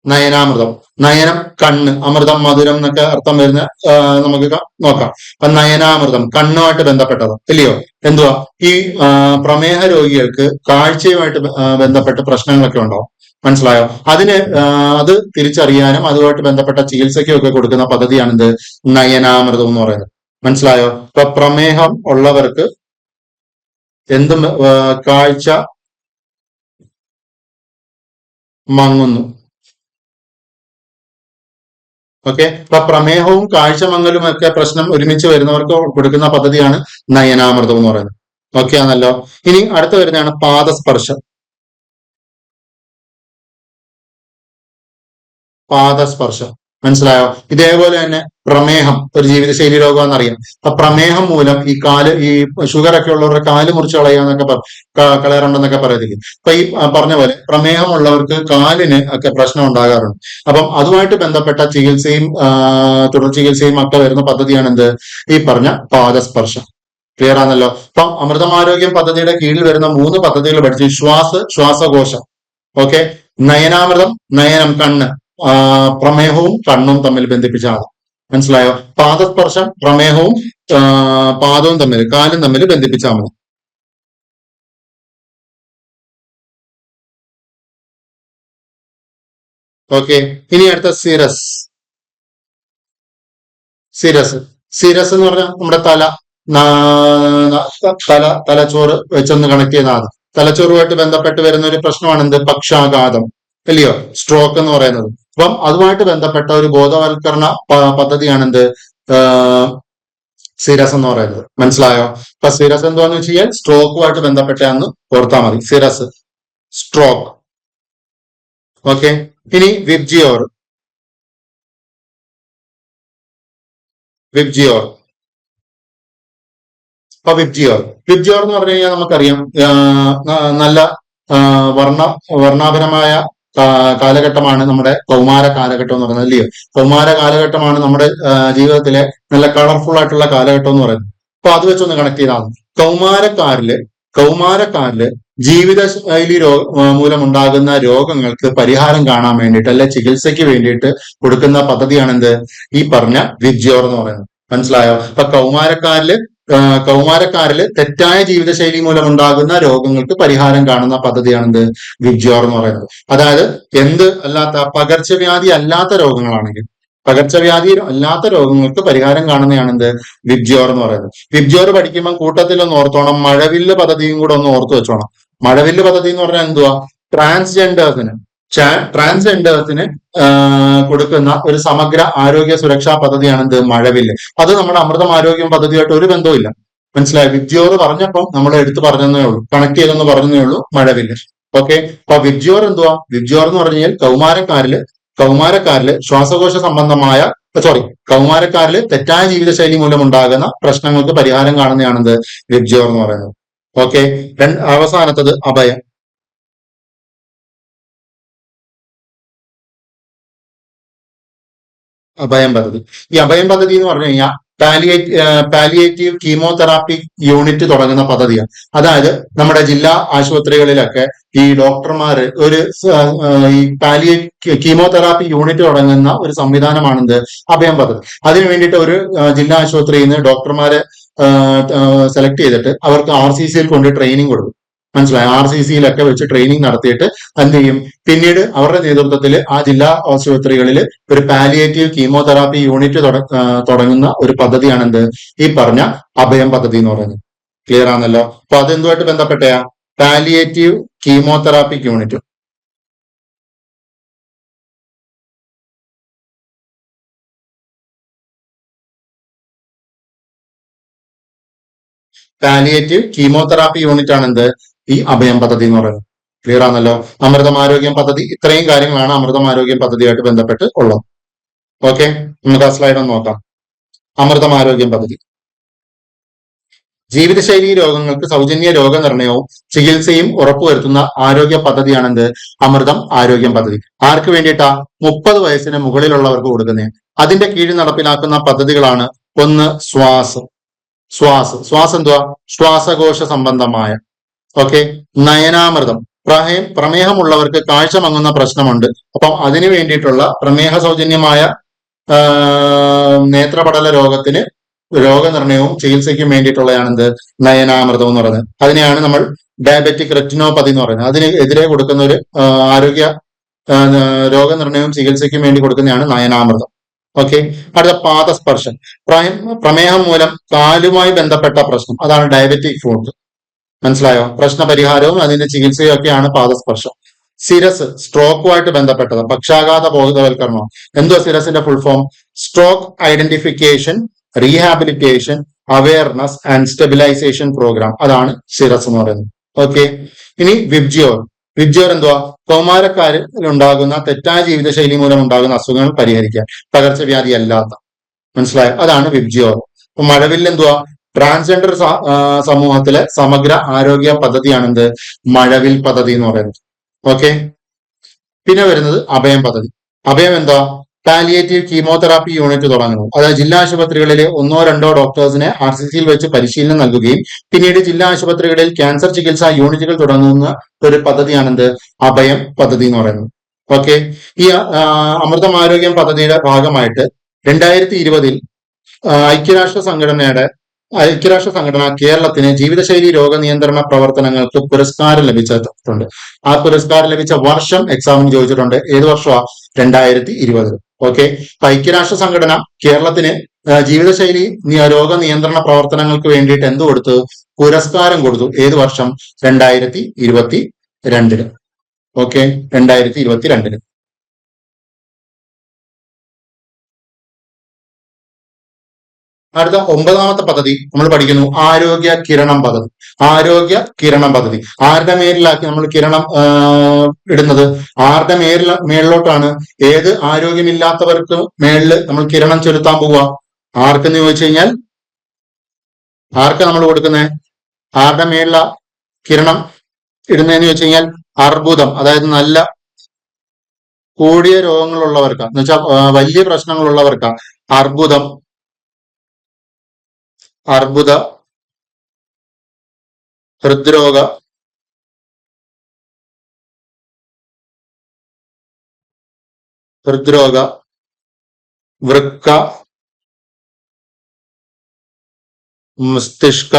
നയനം കണ്ണ്, അമൃതം മധുരം എന്നൊക്കെ അർത്ഥം വരുന്ന നമുക്ക് നോക്കാം. അപ്പൊ നയനാമൃതം കണ്ണുമായിട്ട് ബന്ധപ്പെട്ടത് ഇല്ലയോ? എന്തുവാ? ഈ പ്രമേഹ രോഗികൾക്ക് കാഴ്ചയുമായിട്ട് ബന്ധപ്പെട്ട പ്രശ്നങ്ങളൊക്കെ ഉണ്ടാവും. മനസ്സിലായോ? അത് തിരിച്ചറിയാനും അതുമായിട്ട് ബന്ധപ്പെട്ട ചികിത്സയ്ക്കും ഒക്കെ കൊടുക്കുന്ന പദ്ധതിയാണിത് നയനാമൃതം എന്ന് പറയുന്നത്. മനസ്സിലായോ? ഇപ്പൊ പ്രമേഹം ഉള്ളവർക്ക് എന്തും കാഴ്ച മങ്ങുന്നു. ഓക്കെ, അപ്പൊ പ്രമേഹവും കാഴ്ചമങ്ങലും ഒക്കെ പ്രശ്നം ഒരുമിച്ച് വരുന്നവർക്ക് കൊടുക്കുന്ന പദ്ധതിയാണ് നയനാമൃതം എന്ന് പറയുന്നത്. ഓക്കെ ആണല്ലോ. ഇനി അടുത്ത വരുന്നതാണ് പാദസ്പർശം. മനസ്സിലായോ? ഇതേപോലെ തന്നെ പ്രമേഹം ഒരു ജീവിതശൈലി രോഗമാണെന്ന് അറിയാം. അപ്പൊ പ്രമേഹം മൂലം ഈ ഷുഗർ ഒക്കെ ഉള്ളവരുടെ കാല് മുറിച്ച് കളയാറുണ്ടെന്നൊക്കെ പറയത്തില്ലേ? അപ്പൊ ഈ പറഞ്ഞ പോലെ പ്രമേഹം ഉള്ളവർക്ക് കാലിന് ഒക്കെ പ്രശ്നം ഉണ്ടാകാറുണ്ട്. അപ്പം അതുമായിട്ട് ബന്ധപ്പെട്ട ചികിത്സയും തുടർ ചികിത്സയും ഒക്കെ വരുന്ന പദ്ധതിയാണ് എന്ത്? ഈ പറഞ്ഞ പാദസ്പർശം. ക്ലിയർ ആണല്ലോ. അപ്പം അമൃതമാരോഗ്യം പദ്ധതിയുടെ കീഴിൽ വരുന്ന 3 പദ്ധതികൾ പഠിച്ചു. ശ്വാസകോശം. ഓക്കെ, നയനാമൃതം, നയനം കണ്ണ്, പ്രമേഹവും കണ്ണും തമ്മിൽ ബന്ധിപ്പിച്ചാണ്. മനസ്സിലായോ? പാദസ്പർശം പ്രമേഹവും പാദവും കാലും തമ്മിൽ ബന്ധിപ്പിച്ചാൽ മതി. ഓക്കെ, ഇനി അടുത്ത സിരസ് എന്ന് പറഞ്ഞാൽ നമ്മുടെ തലച്ചോറ് വെച്ചൊന്ന് കണക്ട് ചെയ്യുന്നതാണ്. തലച്ചോറുമായിട്ട് ബന്ധപ്പെട്ട് വരുന്ന ഒരു പ്രശ്നമാണ് എന്ത്? പക്ഷാഘാതം അല്ലയോ? സ്ട്രോക്ക് എന്ന് പറയുന്നത്. അപ്പം അതുമായിട്ട് ബന്ധപ്പെട്ട ഒരു ബോധവൽക്കരണ പദ്ധതിയാണ് എന്ത്? സിരസ് എന്ന് പറയുന്നത്. മനസ്സിലായോ? അപ്പൊ സിരസ് എന്താന്ന് വെച്ച് കഴിഞ്ഞാൽ സ്ട്രോക്കുമായിട്ട് ബന്ധപ്പെട്ടാന്ന് ഓർത്താൽ മതി. സിരസ്, സ്ട്രോക്ക്. ഓക്കെ, ഇനി വിബ്ജിയോർ അപ്പൊ വിബ്ജിയോർ എന്ന് പറഞ്ഞു കഴിഞ്ഞാൽ നമുക്കറിയാം നല്ല വർണ്ണാഭരമായ കാലഘട്ടമാണ് നമ്മുടെ കൗമാര കാലഘട്ടം എന്ന് പറയുന്നത് അല്ലയോ? കൗമാര കാലഘട്ടമാണ് നമ്മുടെ ജീവിതത്തിലെ നല്ല കളർഫുൾ ആയിട്ടുള്ള കാലഘട്ടം എന്ന് പറയുന്നത്. അപ്പൊ അത് വെച്ചൊന്ന് കണക്ട് ചെയ്താൽ കൗമാരക്കാരില് ജീവിതശൈലി മൂലമുണ്ടാകുന്ന രോഗങ്ങൾക്ക് പരിഹാരം കാണാൻ വേണ്ടിയിട്ട് അല്ലെ ചികിത്സയ്ക്ക് വേണ്ടിയിട്ട് കൊടുക്കുന്ന പദ്ധതിയാണ് എന്ത്? ഈ പറഞ്ഞ വിബ്ജിയോർ എന്ന് പറയുന്നത്. മനസ്സിലായോ? അപ്പൊ കൗമാരക്കാരില് കൗമാരക്കാരില് തെറ്റായ ജീവിതശൈലി മൂലമുണ്ടാകുന്ന രോഗങ്ങൾക്ക് പരിഹാരം കാണുന്ന പദ്ധതിയാണെന്ത് വിബ്ജിയോർ എന്ന് പറയുന്നത്. അതായത് എന്ത് അല്ലാത്ത പകർച്ചവ്യാധി അല്ലാത്ത രോഗങ്ങളാണെങ്കിൽ പകർച്ചവ്യാധി അല്ലാത്ത രോഗങ്ങൾക്ക് പരിഹാരം കാണുന്നതാണ് എന്ത് വിബ്ജിയോർ എന്ന് പറയുന്നത്. വിബ്ജിയോർ പഠിക്കുമ്പോൾ കൂട്ടത്തിൽ ഒന്ന് ഓർത്തോണം, മഴവില്ല് പദ്ധതിയും കൂടെ ഒന്ന് ഓർത്തു വെച്ചോണം. മഴവില്ല് പദ്ധതി എന്ന് പറഞ്ഞാൽ എന്തുവാ? ട്രാൻസ്ജെൻഡേഴ്സിന് ട്രാൻസ്ജെൻഡേഴ്സിന് കൊടുക്കുന്ന ഒരു സമഗ്ര ആരോഗ്യ സുരക്ഷാ പദ്ധതിയാണ് എന്ത് മഴവില്ല്. അത് നമ്മുടെ അമൃതം ആരോഗ്യം പദ്ധതിയായിട്ട് ഒരു ബന്ധവുമില്ല. മനസ്സിലായി? വിബ്ജിയോർ പറഞ്ഞപ്പം നമ്മൾ എടുത്തു പറഞ്ഞതേ ഉള്ളൂ, കണക്ട് ചെയ്തെന്ന് പറഞ്ഞതേ ഉള്ളൂ മഴവില്ല്. ഓക്കെ, അപ്പൊ വിബ്ജിയോർ എന്തുവാ? വിബ്ജിയോർ എന്ന് പറഞ്ഞു കഴിഞ്ഞാൽ കൗമാരക്കാരില് ശ്വാസകോശ സംബന്ധമായ കൗമാരക്കാരില് തെറ്റായ ജീവിതശൈലി മൂലമുണ്ടാകുന്ന പ്രശ്നങ്ങൾക്ക് പരിഹാരം കാണുന്നതാണെന്ത് വിബ്ജിയോർ എന്ന് പറയുന്നത്. ഓക്കെ, അവസാനത്തത് അഭയം. അഭയം പദ്ധതി. ഈ അഭയം പദ്ധതി എന്ന് പറഞ്ഞു കഴിഞ്ഞാൽ പാലിയേറ്റീവ് കീമോതെറാപ്പി യൂണിറ്റ് തുടങ്ങുന്ന പദ്ധതിയാണ്. അതായത് നമ്മുടെ ജില്ലാ ആശുപത്രികളിലൊക്കെ ഈ ഡോക്ടർമാര് ഈ കീമോതെറാപ്പി യൂണിറ്റ് തുടങ്ങുന്ന ഒരു സംവിധാനമാണെന്ത് അഭയം പദ്ധതി. അതിനു വേണ്ടിയിട്ട് ഒരു ജില്ലാ ആശുപത്രിയിൽ നിന്ന് ഡോക്ടർമാരെ സെലക്ട് ചെയ്തിട്ട് അവർക്ക് RCCയിൽ കൊണ്ട് ട്രെയിനിങ് കൊടുക്കും. മനസ്സിലായി? RCCയിലൊക്കെ വെച്ച് ട്രെയിനിങ് നടത്തിയിട്ട് എന്ത് ചെയ്യും? പിന്നീട് അവരുടെ നേതൃത്വത്തിൽ ആ ജില്ലാ ആശുപത്രികളിൽ ഒരു പാലിയേറ്റീവ് കീമോതെറാപ്പി യൂണിറ്റ് തുടങ്ങുന്ന ഒരു പദ്ധതിയാണ് എന്ത് ഈ പറഞ്ഞ അഭയം പദ്ധതി എന്ന് പറയുന്നത്. ക്ലിയർ ആണല്ലോ? അപ്പൊ അതെന്തുമായിട്ട് ബന്ധപ്പെട്ടയാ? Palliative chemotherapy unit. Palliative chemotherapy unit ആണ് എന്ത് ഈ അഭയം പദ്ധതി എന്ന് പറയുന്നത്. ക്ലിയർ ആണല്ലോ? അമൃതം ആരോഗ്യം പദ്ധതി, ഇത്രയും കാര്യങ്ങളാണ് അമൃതം ആരോഗ്യം പദ്ധതിയായിട്ട് ബന്ധപ്പെട്ട് ഉള്ളത്. ഓക്കെ, നമുക്ക് ആ സ്ലൈഡ് ഒന്ന് നോക്കാം. അമൃതം ആരോഗ്യം പദ്ധതി ജീവിതശൈലി രോഗങ്ങൾക്ക് സൗജന്യ രോഗനിർണയവും ചികിത്സയും ഉറപ്പുവരുത്തുന്ന ആരോഗ്യ പദ്ധതിയാണെന്ത് അമൃതം ആരോഗ്യം പദ്ധതി. ആർക്ക് വേണ്ടിയിട്ടാ? 30 വയസ്സിന് മുകളിലുള്ളവർക്ക് കൊടുക്കുന്നത്. അതിന്റെ കീഴിൽ നടപ്പിലാക്കുന്ന പദ്ധതികളാണ് ഒന്ന് ശ്വാസം എന്തുവാ? ശ്വാസകോശ സംബന്ധമായ. ഓക്കെ, നയനാമൃതം പ്രമേഹമുള്ളവർക്ക് കാഴ്ച മങ്ങുന്ന പ്രശ്നമുണ്ട്. അപ്പം അതിനു വേണ്ടിയിട്ടുള്ള പ്രമേഹ സൗജന്യമായ നേത്രപടല രോഗത്തിന് രോഗനിർണയവും ചികിത്സയ്ക്കും വേണ്ടിയിട്ടുള്ളതാണ് എന്ത് നയനാമൃതം എന്ന് പറയുന്നത്. അതിനെയാണ് നമ്മൾ ഡയബറ്റിക് റെറ്റിനോപ്പതി എന്ന് പറയുന്നത്. അതിന് എതിരെ കൊടുക്കുന്ന ഒരു ആരോഗ്യ രോഗനിർണയവും ചികിത്സയ്ക്കും വേണ്ടി കൊടുക്കുന്നതാണ് നയനാമൃതം. ഓക്കെ, അടുത്ത പാദസ്പർശം. പ്രമേഹം മൂലം കാലുമായി ബന്ധപ്പെട്ട പ്രശ്നം, അതാണ് ഡയബറ്റിക് ഫുഡ്. മനസ്സിലായോ? പ്രശ്നപരിഹാരവും അതിന്റെ ചികിത്സയും ഒക്കെയാണ് പാദസ്പർശം. സിരസ് സ്ട്രോക്കുമായിട്ട് ബന്ധപ്പെട്ടത്, പക്ഷാഘാത ബോധവൽക്കരണം. എന്തുവാ സിരസിന്റെ full form? Stroke identification, rehabilitation, awareness and stabilization programme. അതാണ് സിറസ് എന്ന് പറയുന്നത്. ഓക്കെ, ഇനി വിബ്ജിയോർ എന്തുവാ? കൗമാരക്കാരിൽ ഉണ്ടാകുന്ന തെറ്റായ ജീവിതശൈലി മൂലം ഉണ്ടാകുന്ന അസുഖങ്ങൾ പരിഹരിക്കാൻ, പകർച്ചവ്യാധി അല്ലാത്ത. മനസ്സിലായോ? അതാണ് വിബ്ജിയോർ. അപ്പൊ മഴവിൽ എന്തുവാ? ട്രാൻസ്ജെൻഡർ സമൂഹത്തിലെ സമഗ്ര ആരോഗ്യ പദ്ധതിയാണ് എന്ത് മഴവിൽ പദ്ധതി എന്ന് പറയുന്നത്. ഓക്കെ, പിന്നെ വരുന്നത് അഭയം പദ്ധതി. അഭയം എന്താ? പാലിയേറ്റീവ് കീമോതെറാപ്പി യൂണിറ്റ് തുടങ്ങുന്നു. അതായത് ജില്ലാ ആശുപത്രികളിലെ 1-2 ഡോക്ടേഴ്സിനെ RCCയിൽ വെച്ച് പരിശീലനം നൽകുകയും പിന്നീട് ജില്ലാ ആശുപത്രികളിൽ ക്യാൻസർ ചികിത്സാ യൂണിറ്റുകൾ തുടങ്ങുന്ന ഒരു പദ്ധതിയാണെന്ത് അഭയം പദ്ധതി എന്ന് പറയുന്നത്. ഓക്കെ, ഈ അമൃതം ആരോഗ്യം പദ്ധതിയുടെ ഭാഗമായിട്ട് 2020 ഐക്യരാഷ്ട്ര സംഘടന കേരളത്തിന് ജീവിതശൈലി രോഗനിയന്ത്രണ പ്രവർത്തനങ്ങൾക്ക് പുരസ്കാരം ലഭിച്ചിട്ടുണ്ട്. ആ പുരസ്കാരം ലഭിച്ച വർഷം എക്സാമിന് ചോദിച്ചിട്ടുണ്ട്. ഏത് വർഷമാണ്? 2020. ഓക്കെ, ഐക്യരാഷ്ട്ര സംഘടന കേരളത്തിന് ജീവിതശൈലി രോഗനിയന്ത്രണ പ്രവർത്തനങ്ങൾക്ക് വേണ്ടിയിട്ട് എന്ത് കൊടുത്തു? പുരസ്കാരം കൊടുത്തു. ഏത് വർഷം? 2022. ഓക്കെ, 2022. അടുത്ത 9ാമത്തെ പദ്ധതി നമ്മൾ പഠിക്കുന്നു ആരോഗ്യ കിരണം പദ്ധതി. ആരോഗ്യ കിരണം പദ്ധതി ആരുടെ മേലിലാക്കി നമ്മൾ കിരണം ഇടുന്നത്? ആരുടെ മേളിലോട്ടാണ്? ഏത് ആരോഗ്യമില്ലാത്തവർക്ക് മേളില് നമ്മൾ കിരണം ചെലുത്താൻ പോവുക? ആർക്കെന്ന് ചോദിച്ചു കഴിഞ്ഞാൽ ആർക്കാ നമ്മൾ കൊടുക്കുന്നത്? ആരുടെ മേളില കിരണം ഇടുന്നതെന്ന് ചോദിച്ചു കഴിഞ്ഞാൽ അർബുദം, അതായത് നല്ല കൂടിയ രോഗങ്ങളുള്ളവർക്കാ, എന്ന് വെച്ചാൽ വലിയ പ്രശ്നങ്ങളുള്ളവർക്കാ. അർബുദ, ഹൃദ്രോഗ, വൃക്ക, മസ്തിഷ്ക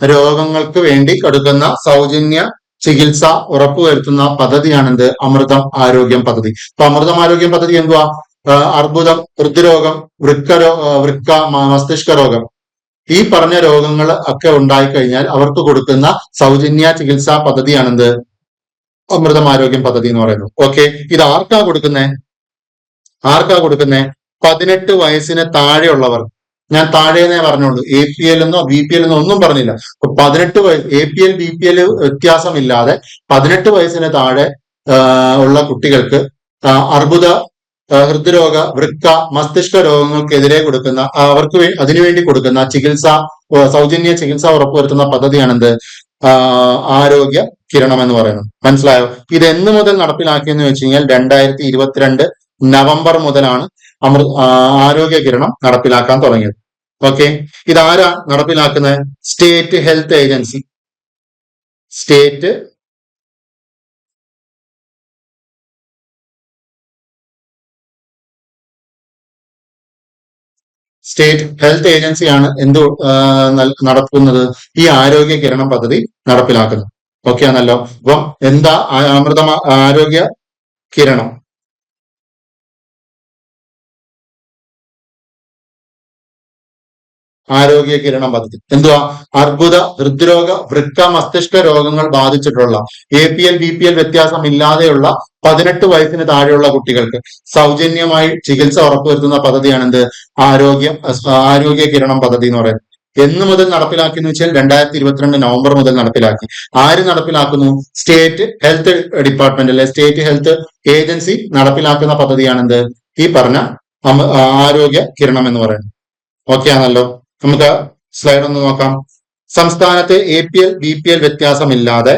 രോഗങ്ങൾക്ക് വേണ്ടി കൊടുക്കുന്ന സൗജന്യ ചികിത്സ ഉറപ്പുവരുത്തുന്ന പദ്ധതിയാണെന്ത്? അമൃതം ആരോഗ്യം പദ്ധതി. അപ്പൊ അമൃതം ആരോഗ്യം പദ്ധതി എന്തുവാ? അർബുദം, ഹൃദ്രോഗം, വൃക്ക, മസ്തിഷ്ക രോഗം, ഈ പറഞ്ഞ രോഗങ്ങൾ ഒക്കെ ഉണ്ടായിക്കഴിഞ്ഞാൽ അവർക്ക് കൊടുക്കുന്ന സൗജന്യ ചികിത്സാ പദ്ധതിയാണെന്ത്? അമൃതം ആരോഗ്യം പദ്ധതി എന്ന് പറയുന്നത്. ഓക്കെ, ഇത് ആർക്കാ കൊടുക്കുന്നേ? 18 വയസ്സിന് താഴെയുള്ളവർ. ഞാൻ താഴെന്നേ പറഞ്ഞോളൂ, APL എന്നോ BPL എന്നോ ഒന്നും പറഞ്ഞില്ല. 18 വയസ്സ്, APL BPL വ്യത്യാസമില്ലാതെ 18 വയസ്സിന് താഴെ ഉള്ള കുട്ടികൾക്ക് അർബുദ, ഹൃദ്രോഗ, വൃക്ക, മസ്തിഷ്ക രോഗങ്ങൾക്കെതിരെ കൊടുക്കുന്ന അവർക്ക് അതിനുവേണ്ടി കൊടുക്കുന്ന ചികിത്സ, സൗജന്യ ചികിത്സ ഉറപ്പുവരുത്തുന്ന പദ്ധതിയാണെന്ത്? ആരോഗ്യ കിരണം എന്ന് പറയുന്നത്. മനസ്സിലായോ? ഇത് എന്ന് മുതൽ നടപ്പിലാക്കിയെന്ന് വെച്ച് കഴിഞ്ഞാൽ 2022 നവംബർ മുതലാണ് ആരോഗ്യ കിരണം നടപ്പിലാക്കാൻ തുടങ്ങിയത്. ഓക്കെ, ഇതാരാ നടപ്പിലാക്കുന്നത്? State health agency. State health ഏജൻസിയാണ് നടത്തുന്നത്? ഈ ആരോഗ്യ കിരണം പദ്ധതി നടപ്പിലാക്കുന്നത്. ഓക്കെ ആണല്ലോ. അപ്പം എന്താ അമൃത ആരോഗ്യ കിരണം? ആരോഗ്യ കിരണം പദ്ധതി എന്തുവാ? അർബുദ, ഹൃദ്രോഗ, വൃക്ക, മസ്തിഷ്ക രോഗങ്ങൾ ബാധിച്ചിട്ടുള്ള APL BPL വ്യത്യാസമില്ലാതെയുള്ള 18 വയസ്സിന് താഴെയുള്ള കുട്ടികൾക്ക് സൗജന്യമായി ചികിത്സ ഉറപ്പുവരുത്തുന്ന പദ്ധതിയാണെന്ത്? ആരോഗ്യ കിരണം പദ്ധതി എന്ന് പറയുന്നത്. എന്ന് മുതൽ നടപ്പിലാക്കി എന്ന് വെച്ചാൽ 2022 നവംബർ മുതൽ നടപ്പിലാക്കി. ആര് നടപ്പിലാക്കുന്നു? സ്റ്റേറ്റ് ഹെൽത്ത് ഡിപ്പാർട്ട്മെന്റ് അല്ലെ സ്റ്റേറ്റ് ഹെൽത്ത് ഏജൻസി നടപ്പിലാക്കുന്ന പദ്ധതിയാണെന്ത്? ഈ പറഞ്ഞ ആരോഗ്യ കിരണം എന്ന് പറയുന്നത്. ഓക്കെ ആണല്ലോ. നമുക്ക് സ്ലൈഡ് ഒന്ന് നോക്കാം. സംസ്ഥാനത്ത് APL BPL വ്യത്യാസമില്ലാതെ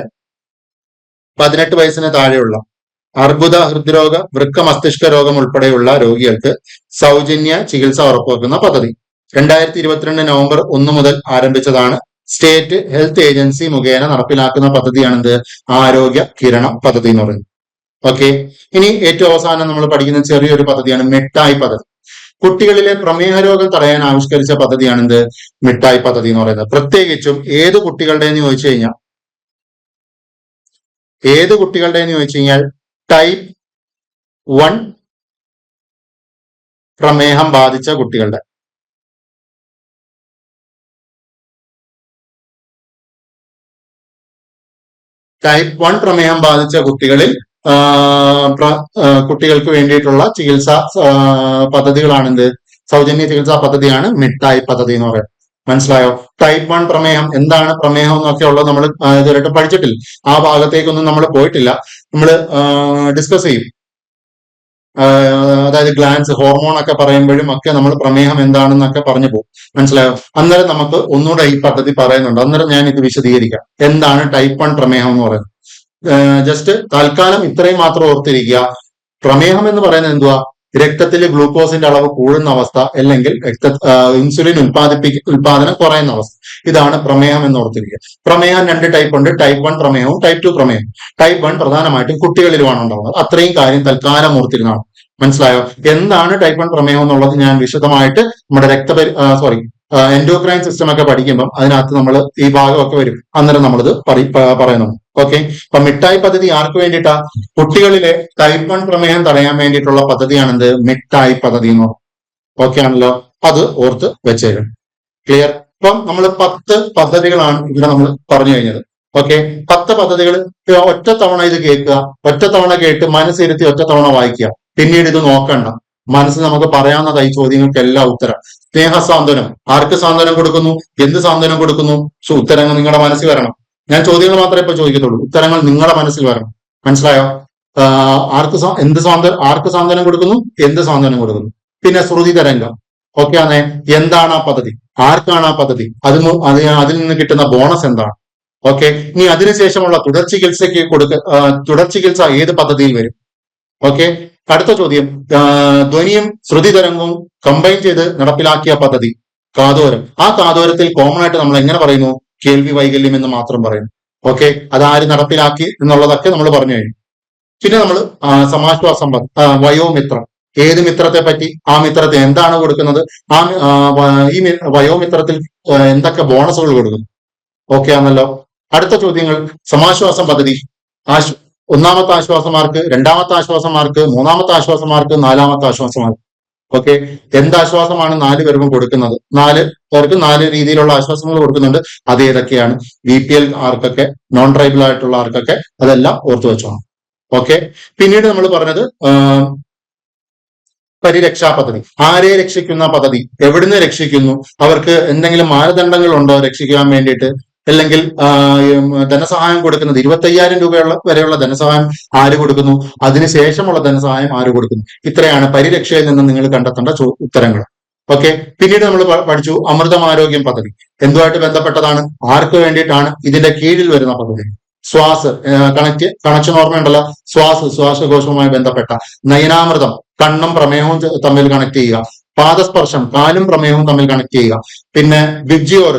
18 വയസ്സിന് താഴെയുള്ള അർബുദ, ഹൃദ്രോഗ, വൃക്ക, മസ്തിഷ്ക രോഗം ഉൾപ്പെടെയുള്ള രോഗികൾക്ക് സൗജന്യ ചികിത്സ ഉറപ്പുവെക്കുന്ന പദ്ധതി 2022 നവംബർ 1 മുതൽ ആരംഭിച്ചതാണ്. സ്റ്റേറ്റ് ഹെൽത്ത് ഏജൻസി മുഖേന നടപ്പിലാക്കുന്ന പദ്ധതിയാണെന്ത്? ആരോഗ്യ കിരണം പദ്ധതി എന്ന് പറയുന്നത്. ഓക്കെ, ഇനി ഏറ്റവും അവസാനം നമ്മൾ പഠിക്കുന്ന ചെറിയൊരു പദ്ധതിയാണ് മിഠായി പദ്ധതി. കുട്ടികളിലെ പ്രമേഹ രോഗം തടയാൻ ആവിഷ്കരിച്ച പദ്ധതിയാണെന്ത്? മിഠായി പദ്ധതി എന്ന് പറയുന്നത്. പ്രത്യേകിച്ചും ഏത് കുട്ടികളുടെ എന്ന് ചോദിച്ചു കഴിഞ്ഞാൽ ടൈപ്പ് 1 പ്രമേഹം ബാധിച്ച കുട്ടികളുടെ. ടൈപ്പ് 1 പ്രമേഹം ബാധിച്ച കുട്ടികളിൽ കുട്ടികൾക്ക് വേണ്ടിയിട്ടുള്ള ചികിത്സാ പദ്ധതികളാണെന്ത്? സൗജന്യ ചികിത്സാ പദ്ധതിയാണ് മിഠായി പദ്ധതി എന്ന് പറയുന്നത്. മനസ്സിലായോ? ടൈപ്പ് 1 പ്രമേഹം എന്താണ്, പ്രമേഹം എന്നൊക്കെ ഉള്ളത് നമ്മൾ ഇതുവരെയായിട്ട് പഠിച്ചിട്ടില്ല. ആ ഭാഗത്തേക്കൊന്നും നമ്മൾ പോയിട്ടില്ല. നമ്മൾ ഡിസ്കസ് ചെയ്യും. അതായത് ഗ്ലാൻസ്, ഹോർമോൺ ഒക്കെ പറയുമ്പോഴും ഒക്കെ നമ്മൾ പ്രമേഹം എന്താണെന്നൊക്കെ പറഞ്ഞു പോകും. മനസ്സിലായോ? അന്നേരം നമുക്ക് ഒന്നുകൂടെ ഈ പദ്ധതി പറയുന്നുണ്ട്. അന്നേരം ഞാൻ ഇത് വിശദീകരിക്കാം. എന്താണ് ടൈപ്പ് 1 പ്രമേഹം എന്ന് പറയുന്നത്? ജസ്റ്റ് തൽക്കാലം ഇത്രയും മാത്രം ഓർത്തിരിക്കുക. പ്രമേഹം എന്ന് പറയുന്നത് എന്തുവാ? രക്തത്തിലെ ഗ്ലൂക്കോസിന്റെ അളവ് കൂടുന്ന അവസ്ഥ, അല്ലെങ്കിൽ ഇൻസുലിൻ ഉൽപാദനം കുറയുന്ന അവസ്ഥ. ഇതാണ് പ്രമേഹം എന്ന് ഓർത്തിരിക്കുക. പ്രമേഹം 2 ടൈപ്പ് ഉണ്ട്. ടൈപ്പ് 1 പ്രമേഹവും ടൈപ്പ് 2 പ്രമേഹം. ടൈപ്പ് 1 പ്രധാനമായിട്ടും കുട്ടികളിലുമാണ് ഉണ്ടാവുന്നത്. അത്രയും കാര്യം തൽക്കാലം ഓർത്തിരുന്നതാണ്. മനസ്സിലായോ? എന്താണ് ടൈപ്പ് 1 പ്രമേഹം എന്നുള്ളത് ഞാൻ വിശദമായിട്ട് നമ്മുടെ എൻഡോക്രൈൻ സിസ്റ്റം ഒക്കെ പഠിക്കുമ്പോൾ അതിനകത്ത് നമ്മൾ ഈ ഭാഗമൊക്കെ വരും. അന്നേരം നമ്മളിത് പറയുന്നുണ്ട്. ഓക്കെ, അപ്പൊ മിഠായി പദ്ധതി ആർക്ക് വേണ്ടിയിട്ടാ? കുട്ടികളിലെ ടൈപ്പ് 1 പ്രമേഹം തടയാൻ വേണ്ടിയിട്ടുള്ള പദ്ധതിയാണെന്ത്? മിഠായി പദ്ധതി എന്ന് പറയും. ഓക്കെ ആണല്ലോ. അത് ഓർത്ത് വെച്ചേക്കണം. ക്ലിയർ? അപ്പം നമ്മൾ 10 പദ്ധതികളാണ് ഇവിടെ നമ്മൾ പറഞ്ഞു കഴിഞ്ഞത്. ഓക്കെ, 10 പദ്ധതികൾ ഒറ്റ തവണ ഇത് കേൾക്കുക, ഒറ്റ തവണ കേട്ട് മനസ്സിരുത്തി ഒറ്റ തവണ വായിക്കുക. പിന്നീട് ഇത് നോക്കണ്ട. മനസ്സ് നമുക്ക് പറയാവുന്നതായി ചോദ്യങ്ങൾക്കെല്ലാം ഉത്തരം. സ്നേഹസാന്ത്വനം, ആർക്ക് സാന്ത്വനം കൊടുക്കുന്നു? എന്ത് സാന്ത്വനം കൊടുക്കുന്നു? ഉത്തരങ്ങൾ നിങ്ങളുടെ മനസ്സിൽ വരണം. ഞാൻ ചോദ്യങ്ങൾ മാത്രമേ ഇപ്പൊ ചോദിക്കത്തുള്ളൂ. ഉത്തരങ്ങൾ നിങ്ങളുടെ മനസ്സിൽ വരണം. മനസ്സിലായോ? ആർക്ക് സാന്ത്വനം കൊടുക്കുന്നു? എന്ത് സാന്ത്വനം കൊടുക്കുന്നു? പിന്നെ ശ്രുതി തരംഗം. ഓക്കെ ആണേ. എന്താണ് ആ പദ്ധതി? ആർക്കാണ് ആ പദ്ധതി? അതിൽ നിന്ന് കിട്ടുന്ന ബോണസ് എന്താണ്? ഓക്കെ, ഇനി അതിനുശേഷമുള്ള തുടർ ചികിത്സ ഏത് പദ്ധതിയിൽ വരും? ഓക്കെ, അടുത്ത ചോദ്യം, ധ്വനിയും ശ്രുതി തരംഗവും കമ്പൈൻ ചെയ്ത് നടപ്പിലാക്കിയ പദ്ധതി കാതോരം. ആ കാതോരത്തിൽ കോമൺ ആയിട്ട് നമ്മൾ എങ്ങനെ പറയുന്നു? കേൾവി വൈകല്യം എന്ന് മാത്രം പറയുന്നു. ഓക്കെ, അതാര് നടപ്പിലാക്കി എന്നുള്ളതൊക്കെ നമ്മൾ പറഞ്ഞു കഴിഞ്ഞു. പിന്നെ നമ്മൾ സമാശ്വാസം, വയോമിത്രം, ഏത് മിത്രത്തെ പറ്റി, ആ മിത്രത്തെ എന്താണ് കൊടുക്കുന്നത്, ഈ വയോമിത്രത്തിൽ എന്തൊക്കെ ബോണസുകൾ കൊടുക്കുന്നു. ഓക്കെ ആണല്ലോ. അടുത്ത ചോദ്യങ്ങൾ. സമാശ്വാസം പദ്ധതി. ഒന്നാമത്തെ ആശ്വാസമാർക്ക്, രണ്ടാമത്തെ ആശ്വാസമാർക്ക്, മൂന്നാമത്തെ ആശ്വാസമാർക്ക്, നാലാമത്തെ ആശ്വാസമാർക്ക്. ഓക്കെ, എന്താശ്വാസമാണ് 4 പേർക്കും കൊടുക്കുന്നത്? 4 പേർക്ക് 4 രീതിയിലുള്ള ആശ്വാസങ്ങൾ കൊടുക്കുന്നുണ്ട്. അത് ഏതൊക്കെയാണ്? BPL ആർക്കൊക്കെ, നോൺ ട്രൈബൽ ആയിട്ടുള്ള ആർക്കൊക്കെ, അതെല്ലാം ഓർത്തു വെച്ചോണം. ഓക്കെ, പിന്നീട് നമ്മൾ പറഞ്ഞത് പരിരക്ഷാ പദ്ധതി. ആരെ രക്ഷിക്കുന്ന പദ്ധതി? എവിടുന്ന് രക്ഷിക്കുന്നു? അവർക്ക് എന്തെങ്കിലും മാനദണ്ഡങ്ങൾ ഉണ്ടോ രക്ഷിക്കാൻ വേണ്ടിയിട്ട്? അല്ലെങ്കിൽ ധനസഹായം കൊടുക്കുന്നത് 25,000 രൂപയുള്ള വരെയുള്ള ധനസഹായം ആര് കൊടുക്കുന്നു? അതിനുശേഷമുള്ള ധനസഹായം ആര് കൊടുക്കുന്നു? ഇത്രയാണ് പരിരക്ഷയിൽ നിന്ന് നിങ്ങൾ കണ്ടെത്തേണ്ട ഉത്തരങ്ങൾ. ഓക്കെ, പിന്നീട് നമ്മൾ പഠിച്ചു അമൃതം ആരോഗ്യം പദ്ധതി. എന്തുമായിട്ട് ബന്ധപ്പെട്ടതാണ്? ആർക്ക് വേണ്ടിയിട്ടാണ്? ഇതിന്റെ കീഴിൽ വരുന്ന പദ്ധതി. കണക്ഷൻ ഓർമ്മയുണ്ടല്ലോ. ശ്വാസകോശവുമായി ബന്ധപ്പെട്ട. നയനാമൃതം, കണ്ണും പ്രമേഹവും തമ്മിൽ കണക്ട് ചെയ്യുക. പാദസ്പർശം, കാലും പ്രമേഹവും തമ്മിൽ കണക്ട് ചെയ്യുക. പിന്നെ വിബ്ജിയോർ,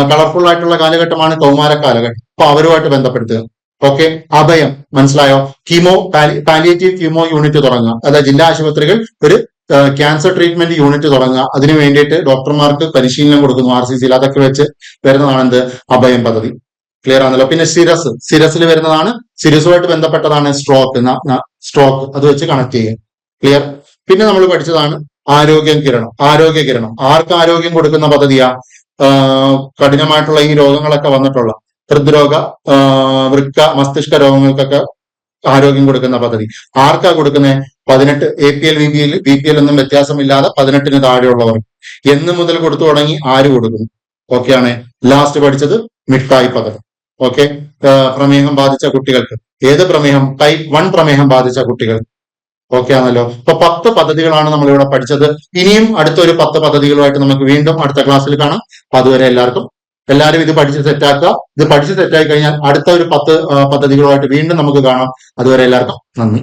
കളർഫുൾ ആയിട്ടുള്ള കാലഘട്ടമാണ് കൗമാര കാലഘട്ടം, അപ്പൊ അവരുമായിട്ട് ബന്ധപ്പെടുത്തുക. ഓക്കെ, അഭയം മനസ്സിലായോ? പാലിയേറ്റീവ് കീമോ യൂണിറ്റ് തുടങ്ങുക. അതായത് ജില്ലാ ആശുപത്രികൾ ഒരു ക്യാൻസർ ട്രീറ്റ്മെന്റ് യൂണിറ്റ് തുടങ്ങുക. അതിനു വേണ്ടിയിട്ട് ഡോക്ടർമാർക്ക് പരിശീലനം കൊടുക്കുന്നു RCCയിൽ. അതൊക്കെ വെച്ച് വരുന്നതാണ് എന്ത്? അഭയം പദ്ധതി. ക്ലിയർ ആണല്ലോ. പിന്നെ സിരസിൽ വരുന്നതാണ്, സിരസുമായിട്ട് ബന്ധപ്പെട്ടതാണ് സ്ട്രോക്ക്, അത് വെച്ച് കണക്ട് ചെയ്യുക. ക്ലിയർ. പിന്നെ നമ്മൾ പഠിച്ചതാണ് ആരോഗ്യ കിരണം. ആർക്ക് ആരോഗ്യം കൊടുക്കുന്ന പദ്ധതിയാ? കഠിനമായിട്ടുള്ള ഈ രോഗങ്ങളൊക്കെ വന്നിട്ടുള്ള ഹൃദ്രോഗ, വൃക്ക, മസ്തിഷ്ക രോഗങ്ങൾക്കൊക്കെ ആരോഗ്യം കൊടുക്കുന്ന പദ്ധതി. ആർക്കാ കൊടുക്കുന്നത്? 18 APL BPL ഒന്നും വ്യത്യാസമില്ലാതെ 18-ന് താഴെയുള്ളവർ. എന്ന് മുതൽ കൊടുത്തു തുടങ്ങി ആര് കൊടുക്കുന്നു? ഓക്കെ ആണ്. ലാസ്റ്റ് പഠിച്ചത് മിഠായി പദ്ധതി. ഓക്കെ, പ്രമേഹം ബാധിച്ച കുട്ടികൾക്ക്. ഏത് പ്രമേഹം? ടൈപ്പ് 1 പ്രമേഹം ബാധിച്ച കുട്ടികൾ. ഓക്കെ ആണല്ലോ. അപ്പൊ 10 പദ്ധതികളാണ് നമ്മൾ ഇവിടെ പഠിച്ചത്. ഇനിയും അടുത്തൊരു 10 പദ്ധതികളുമായിട്ട് നമുക്ക് വീണ്ടും അടുത്ത ക്ലാസ്സിൽ കാണാം. അതുവരെ എല്ലാവരും ഇത് പഠിച്ച് സെറ്റാക്കുക. ഇത് പഠിച്ച് സെറ്റായി കഴിഞ്ഞാൽ അടുത്ത ഒരു 10 പദ്ധതികളുമായിട്ട് വീണ്ടും നമുക്ക് കാണാം. അതുവരെ എല്ലാവർക്കും നന്ദി.